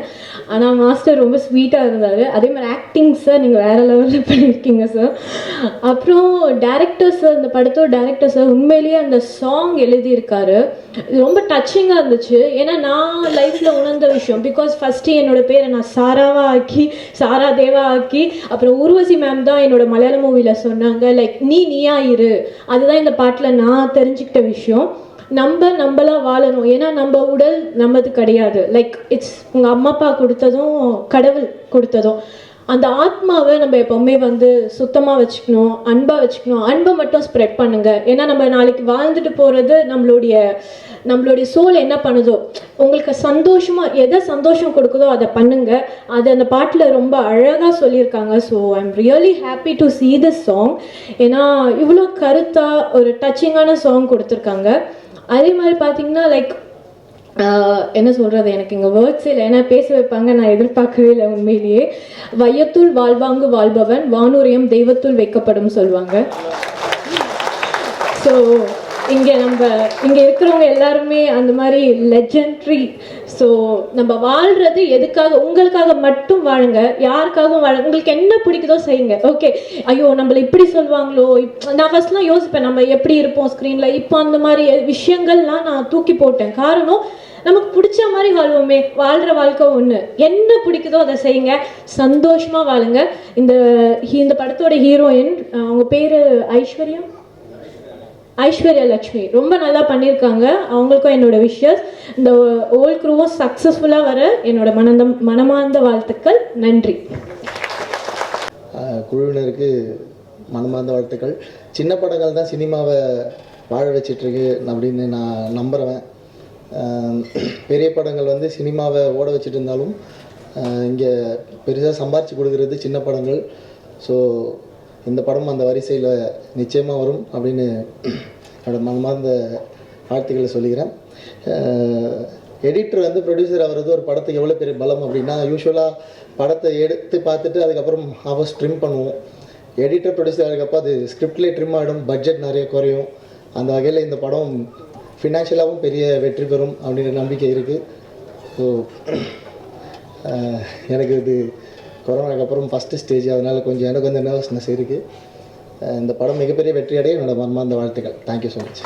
Speaker 7: ஆனால் மாஸ்டர் ரொம்ப ஸ்வீட்டாக இருந்தார். அதே மாதிரி ஆக்டிங் சார் நீங்கள் வேறு லெவலில் பண்ணியிருக்கீங்க சார். அப்புறம் டேரக்டர் சார், இந்த படத்தோட டேரக்டர் சார் உண்மையிலேயே அந்த சாங் எழுதியிருக்காரு. இது ரொம்ப டச்சிங்காக இருந்துச்சு. ஏன்னா நான் லைஃப்பில் உணர்ந்த விஷயம். பிகாஸ் ஃபஸ்ட்டு என்னோட பேரை நான் சாராவா ஆக்கி, சாரா தேவா ஆக்கி, அப்புறம் ஊர்வசி மேம் தான் என்னோட மலையாள மூவியில் சொன்னாங்க லைக் நீயா இரு. அதுதான் இந்த பாட்டில் நான் தெரிஞ்சுக்கிட்ட விஷயம். நம்மளாக வாழணும். ஏன்னா நம்ம உடல் நம்மது கிடையாது. லைக் இட்ஸ் உங்கள் அம்மா அப்பா கொடுத்ததும் கடவுள் கொடுத்ததும். அந்த ஆத்மாவை நம்ம எப்போவுமே வந்து சுத்தமாக வச்சுக்கணும், அன்பாக வச்சுக்கணும். அன்பை மட்டும் ஸ்ப்ரெட் பண்ணுங்கள். ஏன்னா நம்ம நாளைக்கு வாழ்ந்துட்டு போகிறது நம்மளுடைய சோல் என்ன பண்ணுதோ, உங்களுக்கு சந்தோஷமாக எதை சந்தோஷம் கொடுக்குதோ அதை பண்ணுங்கள். அது அந்த பாட்டில் ரொம்ப அழகாக சொல்லியிருக்காங்க. So I am really happy to see this song. ஏன்னா இவ்வளோ கருத்தாக ஒரு டச்சிங்கான சாங் கொடுத்துருக்காங்க. அதே மாதிரி பார்த்தீங்கன்னா லைக் என்ன சொல்கிறது, எனக்கு இங்கே வேர்ட்ஸ் இல்லை. ஏன்னா பேச வைப்பாங்க, நான் எதிர்பார்க்கவே இல்லை உண்மையிலேயே. வையத்துள் வாழ்வாங்கு வாழ்பவன் வானுரியம் தெய்வத்துள் வைக்கப்படும் சொல்லுவாங்க. ஸோ இங்கே இருக்கிறவங்க எல்லாருமே அந்த மாதிரி லெஜெண்ட்ரி ஸோ நம்ம வாழ்கிறது எதுக்காக, உங்களுக்காக மட்டும் வாழுங்க, யாருக்காகவும் வாழுங்க. உங்களுக்கு என்ன பிடிக்குதோ செய்யுங்க. ஓகே, ஐயோ நம்மளை இப்படி சொல்லுவாங்களோ, நான் ஃபர்ஸ்ட்லாம் யோசிப்பேன் நம்ம எப்படி இருப்போம் ஸ்க்ரீனில். இப்போ அந்த மாதிரி விஷயங்கள்லாம் நான் தூக்கி போட்டேன். காரணம், நமக்கு பிடிச்ச மாதிரி வாழ்வோமே, வாழ்கிற வாழ்க்கை ஒன்று. என்ன பிடிக்குதோ அதை செய்யுங்க, சந்தோஷமாக வாழுங்க. இந்த படத்தோட ஹீரோயின், அவங்க பேர் ஐஸ்வர்யா லக்ஷ்மி, ரொம்ப நல்லா பண்ணியிருக்காங்க. அவங்களுக்கும் என்னோட விஷஸ். இந்த ஓல் க்ரூவும் சக்ஸஸ்ஃபுல்லாக வர என்னோட மனமார்ந்த வாழ்த்துக்கள். நன்றி.
Speaker 8: குழுவினருக்கு மனமார்ந்த வாழ்த்துக்கள். சின்ன படங்கள் தான் சினிமாவை வாழ வச்சிட்ருக்கு அப்படின்னு நான் நம்புகிறேன். பெரிய படங்கள் வந்து சினிமாவை ஓட வச்சுட்டு இருந்தாலும் இங்கே பெருசாக சம்பாரித்து கொடுக்கறது சின்ன படங்கள். ஸோ இந்த படம் அந்த வரிசையில் நிச்சயமாக வரும் அப்படின்னு என்னோட மனமார்ந்த வாழ்த்துக்களை சொல்லிக்கிறேன். எடிட்டர் வந்து ப்ரொடியூசர் ஆகிறது ஒரு படத்துக்கு எவ்வளோ பெரிய பலம் அப்படின்னா, யூஸ்வலாக படத்தை எடுத்து பார்த்துட்டு அதுக்கப்புறம் ஹவர்ஸ் ட்ரிம் பண்ணுவோம். எடிட்டர் ப்ரொடியூசர் ஆகிறப்போ அது ஸ்கிரிப்ட்லேயே ட்ரிம் ஆகிடும், பட்ஜெட் நிறைய குறையும். அந்த வகையில் இந்த படம் ஃபினான்ஷியலாகவும் பெரிய வெற்றி பெறும் அப்படின்ற நம்பிக்கை இருக்குது. ஸோ எனக்கு இது கொரோனாக்கு அப்புறம் ஃபஸ்ட்டு ஸ்டேஜ், அதனால் எனக்கு கொஞ்சம் நர்வஸ்னஸ் இருக்குது. இந்த படம் மிகப்பெரிய வெற்றியடைய என்னோட மனமார்ந்த வாழ்த்துக்கள். Thank you so much.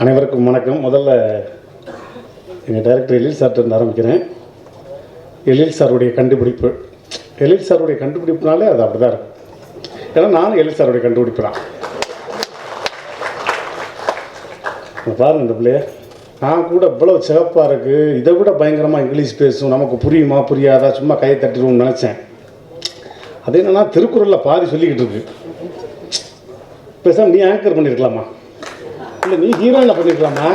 Speaker 9: அனைவருக்கும் வணக்கம். முதல்ல எங்கள் டைரக்டர் எழில் சார்ட்டு ஆரம்பிக்கிறேன். எழில் சாருடைய கண்டுபிடிப்பு, எழில் சாருடைய கண்டுபிடிப்புனாலே அது அப்படி தான் இருக்கும். ஏன்னா நானும் எழில் சாருடைய கண்டுபிடிப்பு தான். பாருங்கள், இந்த பிள்ளைய நான் கூட இவ்வளோ சிறப்பாக இருக்குது, இதை விட பயங்கரமாக இங்கிலீஷ் பேசும், நமக்கு புரியுமா புரியாதா, சும்மா கையை தட்டிடுவோம்னு நினச்சேன். அது என்னன்னா திருக்குறளில் பாதி சொல்லிக்கிட்டு இருக்கு. பேசாமல் நீ ஆங்கர் பண்ணியிருக்கலாமா, இல்லை நீ ஹீரோயினை பண்ணியிருக்கலாமா,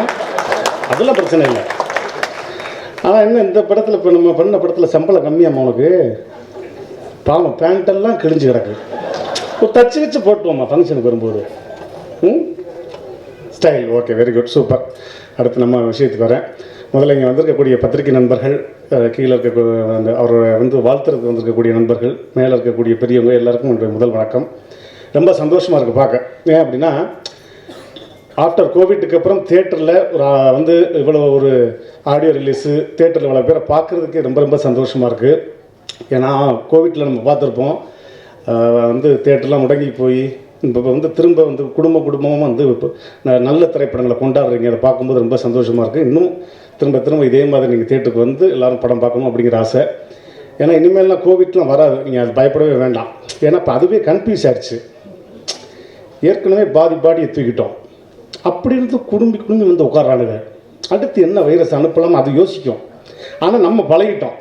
Speaker 9: அதெல்லாம் பிரச்சனை இல்லை. ஆனால் என்ன இந்த படத்தில், இப்போ நம்ம பண்ண படத்தில் சம்பளம் கம்மியாம்மா உனக்கு, பாவம் பேண்ட்டெல்லாம் கிழிஞ்சு கிடக்கு, ஒரு தச்சு வச்சு போட்டுவோம்மா ஃபங்க்ஷனுக்கு வரும்போது. Style okay, very good, super. அடுத்து நம்ம விஷயத்துக்கு வரேன். முதல்ல இங்கே வந்திருக்கக்கூடிய பத்திரிகை நண்பர்கள், கீழே இருக்க அவர் வாழ்த்துறதுக்கு வந்திருக்கக்கூடிய நண்பர்கள், மேலே இருக்கக்கூடிய பெரியவங்க எல்லாருக்கும் என்னுடைய முதல் வணக்கம். ரொம்ப சந்தோஷமாக இருக்குது பார்க்க. ஏன் அப்படின்னா, ஆஃப்டர் கோவிட்டுக்கு அப்புறம் தேட்டரில் ஒரு இவ்வளோ ஒரு ஆடியோ ரிலீஸு, தேட்டரில் இவ்வளோ பேரை பார்க்குறதுக்கே ரொம்ப ரொம்ப சந்தோஷமாக இருக்குது. ஏன்னா கோவிட்டில் நம்ம பார்த்துருப்போம், தேட்டர்லாம் முடங்கி போய் இப்போ திரும்ப குடும்பமாக இப்போ நல்ல திரைப்படங்களை கொண்டாடுறீங்க. அதை பார்க்கும்போது ரொம்ப சந்தோஷமாக இருக்குது. இன்னும் திரும்ப இதே மாதிரி நீங்கள் தேட்டருக்கு எல்லோரும் படம் பார்க்கணும் அப்படிங்கிற ஆசை. ஏன்னா இனிமேல்லாம் கோவிட்லாம் வராது, நீங்கள் அது பயப்படவே வேண்டாம். ஏன்னா இப்போ அதுவே கன்ஃபியூஸ் ஆகிடுச்சு. ஏற்கனவே பாடியை தூக்கிட்டோம், அப்படி இருந்து குடும்பி உட்காரானுங்க. அடுத்து என்ன வைரஸ் அனுப்பலாம் அது யோசிக்கும். ஆனால் நம்ம பழகிட்டோம்,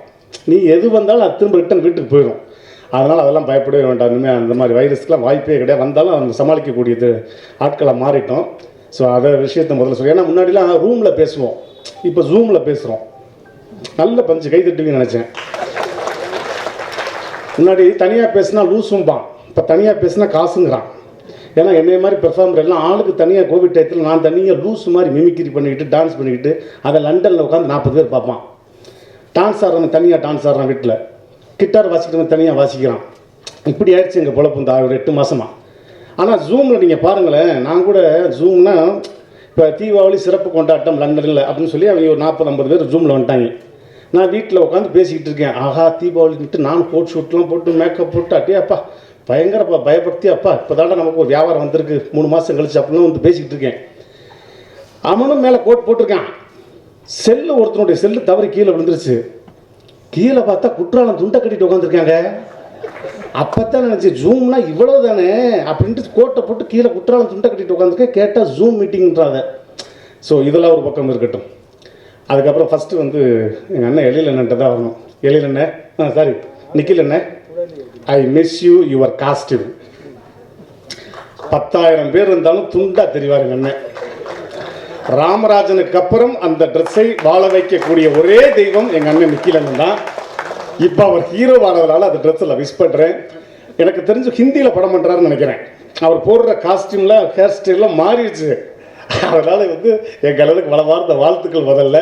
Speaker 9: நீ எது வந்தாலும் அது திரும்ப ரிட்டன் வீட்டுக்கு போயிடும். அதனால் அதெல்லாம் பயப்படவே வேண்டாம். இனிமேல் அந்த மாதிரி வைரஸ்க்கெலாம் வாய்ப்பே கிடையாது. வந்தாலும் நம்ம சமாளிக்கக்கூடியது ஆட்களை மாறிட்டோம். ஸோ அதை விஷயத்தை முதல்ல சொல்லி, ஏன்னா முன்னாடிலாம் ரூமில் பேசுவோம், இப்போ ஜூமில் பேசுகிறோம். நல்ல பஞ்சு கை தட்டுவீங்கன்னு நினச்சேன். முன்னாடி தனியாக பேசினா லூசும்பான், இப்போ தனியாக பேசினா காசுங்கிறான். ஏன்னா என்னைய மாதிரி பெர்ஃபார்மர் எல்லாம் ஆளுக்கு தனியாக கோவிட் டயத்தில் நான் தனியாக லூஸ் மாதிரி மிமிக்ரி பண்ணிக்கிட்டு டான்ஸ் பண்ணிக்கிட்டு அதை லண்டனில் உட்காந்து 40 பேர் பார்ப்பான். டான்ஸ் ஆடுறவன் தனியாக டான்ஸ் ஆடுறான், வீட்டில் கிட்டார் வாசிக்கிறவன் தனியாக வாசிக்கிறான். இப்படி ஆயிடுச்சு எங்கள் பொழப்பு இந்த ஒரு 8 மாதமாக. ஆனால் ஜூமில் நீங்கள் பாருங்களேன், நான் கூட ஜூம்னா இப்போ தீபாவளி சிறப்பு கொண்டாட்டம் லண்டனில் அப்படின்னு சொல்லி அவங்க ஒரு 40-50 பேர் ஜூமில் வந்துட்டாங்க. நான் வீட்டில் உட்காந்து பேசிக்கிட்டு இருக்கேன். ஆஹா தீபாவளின்ட்டு நான் கோட் ஷூட்லாம் போட்டு மேக்கப் போட்டு அப்படியே அப்பா பயங்கரப்பா பயபக்தி, அப்பா இப்போ தாண்டா நமக்கு ஒரு வியாபாரம் வந்திருக்கு 3 மாதம் கழிச்சு அப்படின்னு பேசிக்கிட்டு இருக்கேன். அவனும் மேலே கோட் போட்டிருக்கான். செல்லு ஒருத்தனுடைய செல்லு தவறி கீழே விழுந்துருச்சு. கீழே பார்த்தா குற்றாலம் துண்டை கட்டிட்டு உட்காந்துருக்காங்க. அப்போத்தான் நினச்சி ஜூம்னா இவ்வளோ தானே அப்படின்ட்டு கோட்டை போட்டு கீழே குற்றாலம் துண்டை கட்டிட்டு உட்காந்துருக்கேன். கேட்டால் ஜூம் மீட்டிங்ன்றாங்க. ஸோ இதெல்லாம் ஒரு பக்கம் இருக்கட்டும். அதுக்கப்புறம் ஃபஸ்ட்டு எங்கள் அண்ணன் எழில் அண்ணன்ட்ட தான் வரணும். எழில் அண்ணன் சாரி நிக்கில் அண்ணன், I miss you your costume. 10,000 பேர் இருந்தாலும் துண்டா தெரிவார் எங்கள் அண்ணன். ராமராஜனுக்கு அப்புறம் அந்த ட்ரெஸ்ஸை வாழ வைக்கக்கூடிய ஒரே தெய்வம் எங்கள் அண்ணன் நிக்கில் அண்ணன் தான். இப்போ அவர் ஹீரோவானதுனால அந்த ட்ரெஸ்ஸில் விஷ் பண்ணுறேன். எனக்கு தெரிஞ்சு ஹிந்தியில் படம் பண்ணுறாருன்னு நினைக்கிறேன். அவர் போடுற காஸ்டியூமில் ஹேர் ஸ்டைல்லாம் மாறிடுச்சு. அதனால் எங்கள் அளவுக்கு வளவார்ந்த வாழ்த்துக்கள் முதல்ல.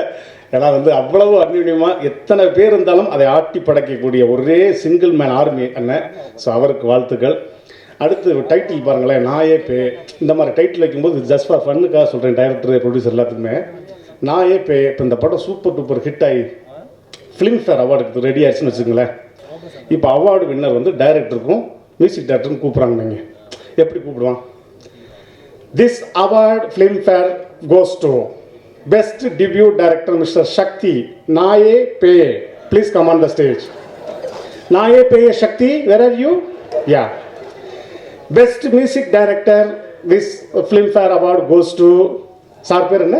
Speaker 9: ஏன்னா அவ்வளவு அந்நியமாக எத்தனை பேர் இருந்தாலும் அதை ஆட்டி படைக்கக்கூடிய ஒரே சிங்கிள் மேன் ஆர்மி அண்ணன். ஸோ அவருக்கு வாழ்த்துக்கள். அடுத்து டைட்டில் பாருங்களேன், நாயே பே. இந்த மாதிரி டைட்டில் வைக்கும்போது ஜஸ்ட் ஃபார் ஃபன்னுக்காக சொல்கிறேன், டைரக்டர் ப்ரொடியூசர் எல்லாத்துக்குமே. நாயே பே இப்போ இந்த படம் சூப்பர் டூப்பர் ஹிட் ஆகி ஃபிலிம்ஃபேர் அவார்டுக்கு ரெடி ஆயிடுச்சுன்னு வச்சுக்கோங்களேன். இப்போ அவார்டு வின்னர் வந்து டைரக்டருக்கும் மியூசிக் டைரக்டருக்கும் கூப்பிட்றாங்க. நீங்கள் எப்படி கூப்பிடுவான்? This award Filmfare goes to best debut director mister Sakthi நாயே பே. Please come on the stage. நாயே பே Sakthi, where are you? Yeah. Best music director this Filmfare award goes to sir பேர் என்ன?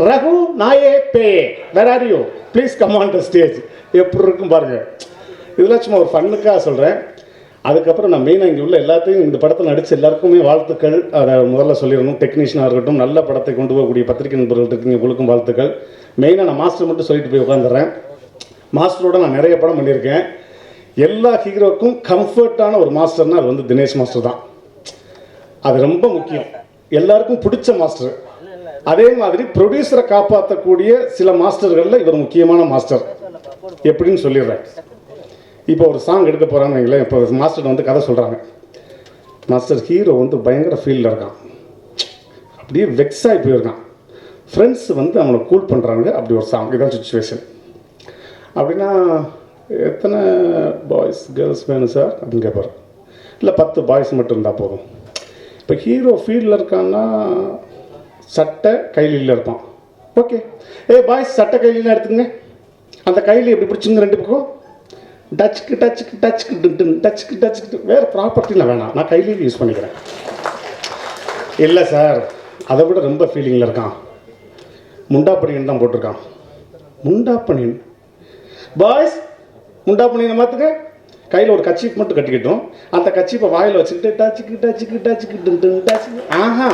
Speaker 9: ரகு நாயே பே. Where are you? Please come on the stage. எப்படி இருக்கும் பாருங்கள். இதெல்லாம் சும்மா ஒரு ஃபன்னுக்காக சொல்கிறேன். அதுக்கப்புறம் நான் மெயினாக இங்கே உள்ள எல்லாத்தையும் இந்த படத்தில் நடித்த எல்லாருக்குமே வாழ்த்துக்கள். அதை முதல்ல சொல்லிடணும். டெக்னீஷியனாக இருக்கட்டும், நல்ல படத்தை கொண்டு போகக்கூடிய பத்திரிகை நண்பர்கள் இருக்கீங்க, உங்களுக்கும் வாழ்த்துக்கள். மெயினாக நான் மாஸ்டர் மட்டும் சொல்லிட்டு போய் உட்காந்துடுறேன். மாஸ்டரோட நான் நிறைய படம் பண்ணியிருக்கேன். எல்லா ஹீரோக்கும் கம்ஃபர்ட்டான ஒரு மாஸ்டர்னால் அது வந்து தினேஷ் மாஸ்டர் தான். அது ரொம்ப முக்கியம். எல்லாருக்கும் பிடிச்ச மாஸ்டர். அதே மாதிரி ப்ரொடியூசரை காப்பாற்றக்கூடிய சில மாஸ்டர்களில் இவர் முக்கியமான மாஸ்டர். எப்படின்னு சொல்லிடுறேன். இப்போ ஒரு சாங் எடுக்க போகிறாங்கன்னு வைங்களேன். இப்போ மாஸ்டர் வந்து கதை சொல்கிறாங்க. மாஸ்டர் ஹீரோ வந்து பயங்கர ஃபீல்டில் இருக்கான், அப்படியே வெக்ஸாகி போயிருக்கான். ஃப்ரெண்ட்ஸ் வந்து அவனை கூல் பண்ணுறாங்க. அப்படி ஒரு சாங். இதான் சுச்சுவேஷன். அப்படின்னா எத்தனை பாய்ஸ் கேர்ள்ஸ் வேணும் சார் அப்படின்னு கேட்பார். இல்லை 10 பாய்ஸ் மட்டும் இருந்தால் போதும். இப்போ ஹீரோ ஃபீல்டில் இருக்கான்னா சட்டை கைலியில் இருப்பான். ஓகே, பாய்ஸ் சட்டை கைலியில் எடுத்துங்க. அந்த கைலி எப்படி பிடிச்சிங்க ரெண்டு பக்கம் டச்சுக்கு டச்சுக்கு டச்சுக்கு டச்சுக்கு டச்சுக்கு. வேறு ப்ராப்பர்ட்டியில் வேணாம், நான் கைலியில் யூஸ் பண்ணிக்கிறேன். இல்லை சார், அதை விட ரொம்ப ஃபீலிங்கில் இருக்கான். முண்டா பனியன் தான் போட்டிருக்கான். முண்டா பனியன் பாய்ஸ், முண்டா பனியனை மாற்றுங்க. கையில் ஒரு கச்சிப் மட்டும் கட்டிக்கிட்டோம். அந்த கச்சிப்பை வாயில் வச்சுக்கிட்டு டச்சுக்கு டச்சுக்கு டச்சுக்கு டச்சுக்கு. ஆஹா,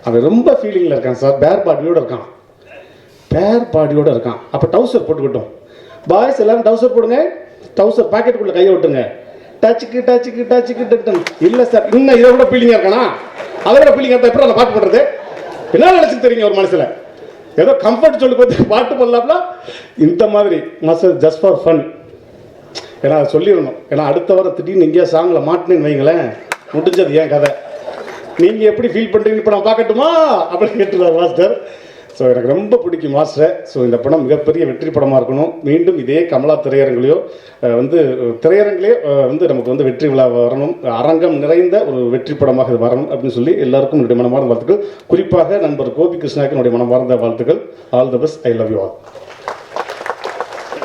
Speaker 9: அவன் ரொம்ப ஃபீலிங்கில் இருக்கான் சார். பேர் பாடியோடு இருக்கான். பேர் பாடியோடு இருக்கான். அப்போ டவுசர் போட்டுக்கிட்டோம். பாய்ஸ் எல்லாரும் டவுசர் போடுங்க. டவுசர் பாக்கெட்டுக்குள்ளே கையை விட்டுங்க. டச்சுக்கு டச்சுக்கு டச்சுக்கு டச்சுக்கு. இல்லை சார், இன்னும் இதை விட ஃபீலிங்காக இருக்கானா? அதை விட ஃபீலிங்காக இருந்தால் எப்படி அந்த பாட்டு பண்ணுறது? என்ன நினச்சி தெரியுங்க ஒரு மனசில் ஏதோ கம்ஃபர்ட் சொல்லி பார்த்து பாட்டு பண்ணலாம்ல. இந்த மாதிரி மாஸ்டர் ஜஸ்ட் ஃபார் ஃபன். ஏன்னா அதை சொல்லிடணும். ஏன்னா அடுத்த வாரம் திடீர்னு எங்கேயா சாங்கில் மாட்டினேன்னு வைங்களேன், முடிஞ்சது ஏன் கதை. நீங்கள் எப்படி ஃபீல் பண்ணுறீங்க இப்போ நான் பார்க்கட்டுமா அப்படின்னு கேட்டுருவார் மாஸ்டர். ஸோ எனக்கு ரொம்ப பிடிக்கும் மாஸ்டர். ஸோ இந்த படம் மிகப்பெரிய வெற்றி படமாக இருக்கணும். மீண்டும் இதே கமலா திரையரங்கிலையோ திரையரங்கிலே நமக்கு வந்து வெற்றி விழா வரணும். அரங்கம் நிறைந்த ஒரு வெற்றி படமாக இது வரணும் அப்படின்னு சொல்லி எல்லாருக்கும் என்னுடைய மனமார்ந்த வாழ்த்துக்கள். குறிப்பாக நண்பர் கோபி கிருஷ்ணாவுக்கு என்னுடைய மனமார்ந்த வாழ்த்துக்கள். All the best. I love you all.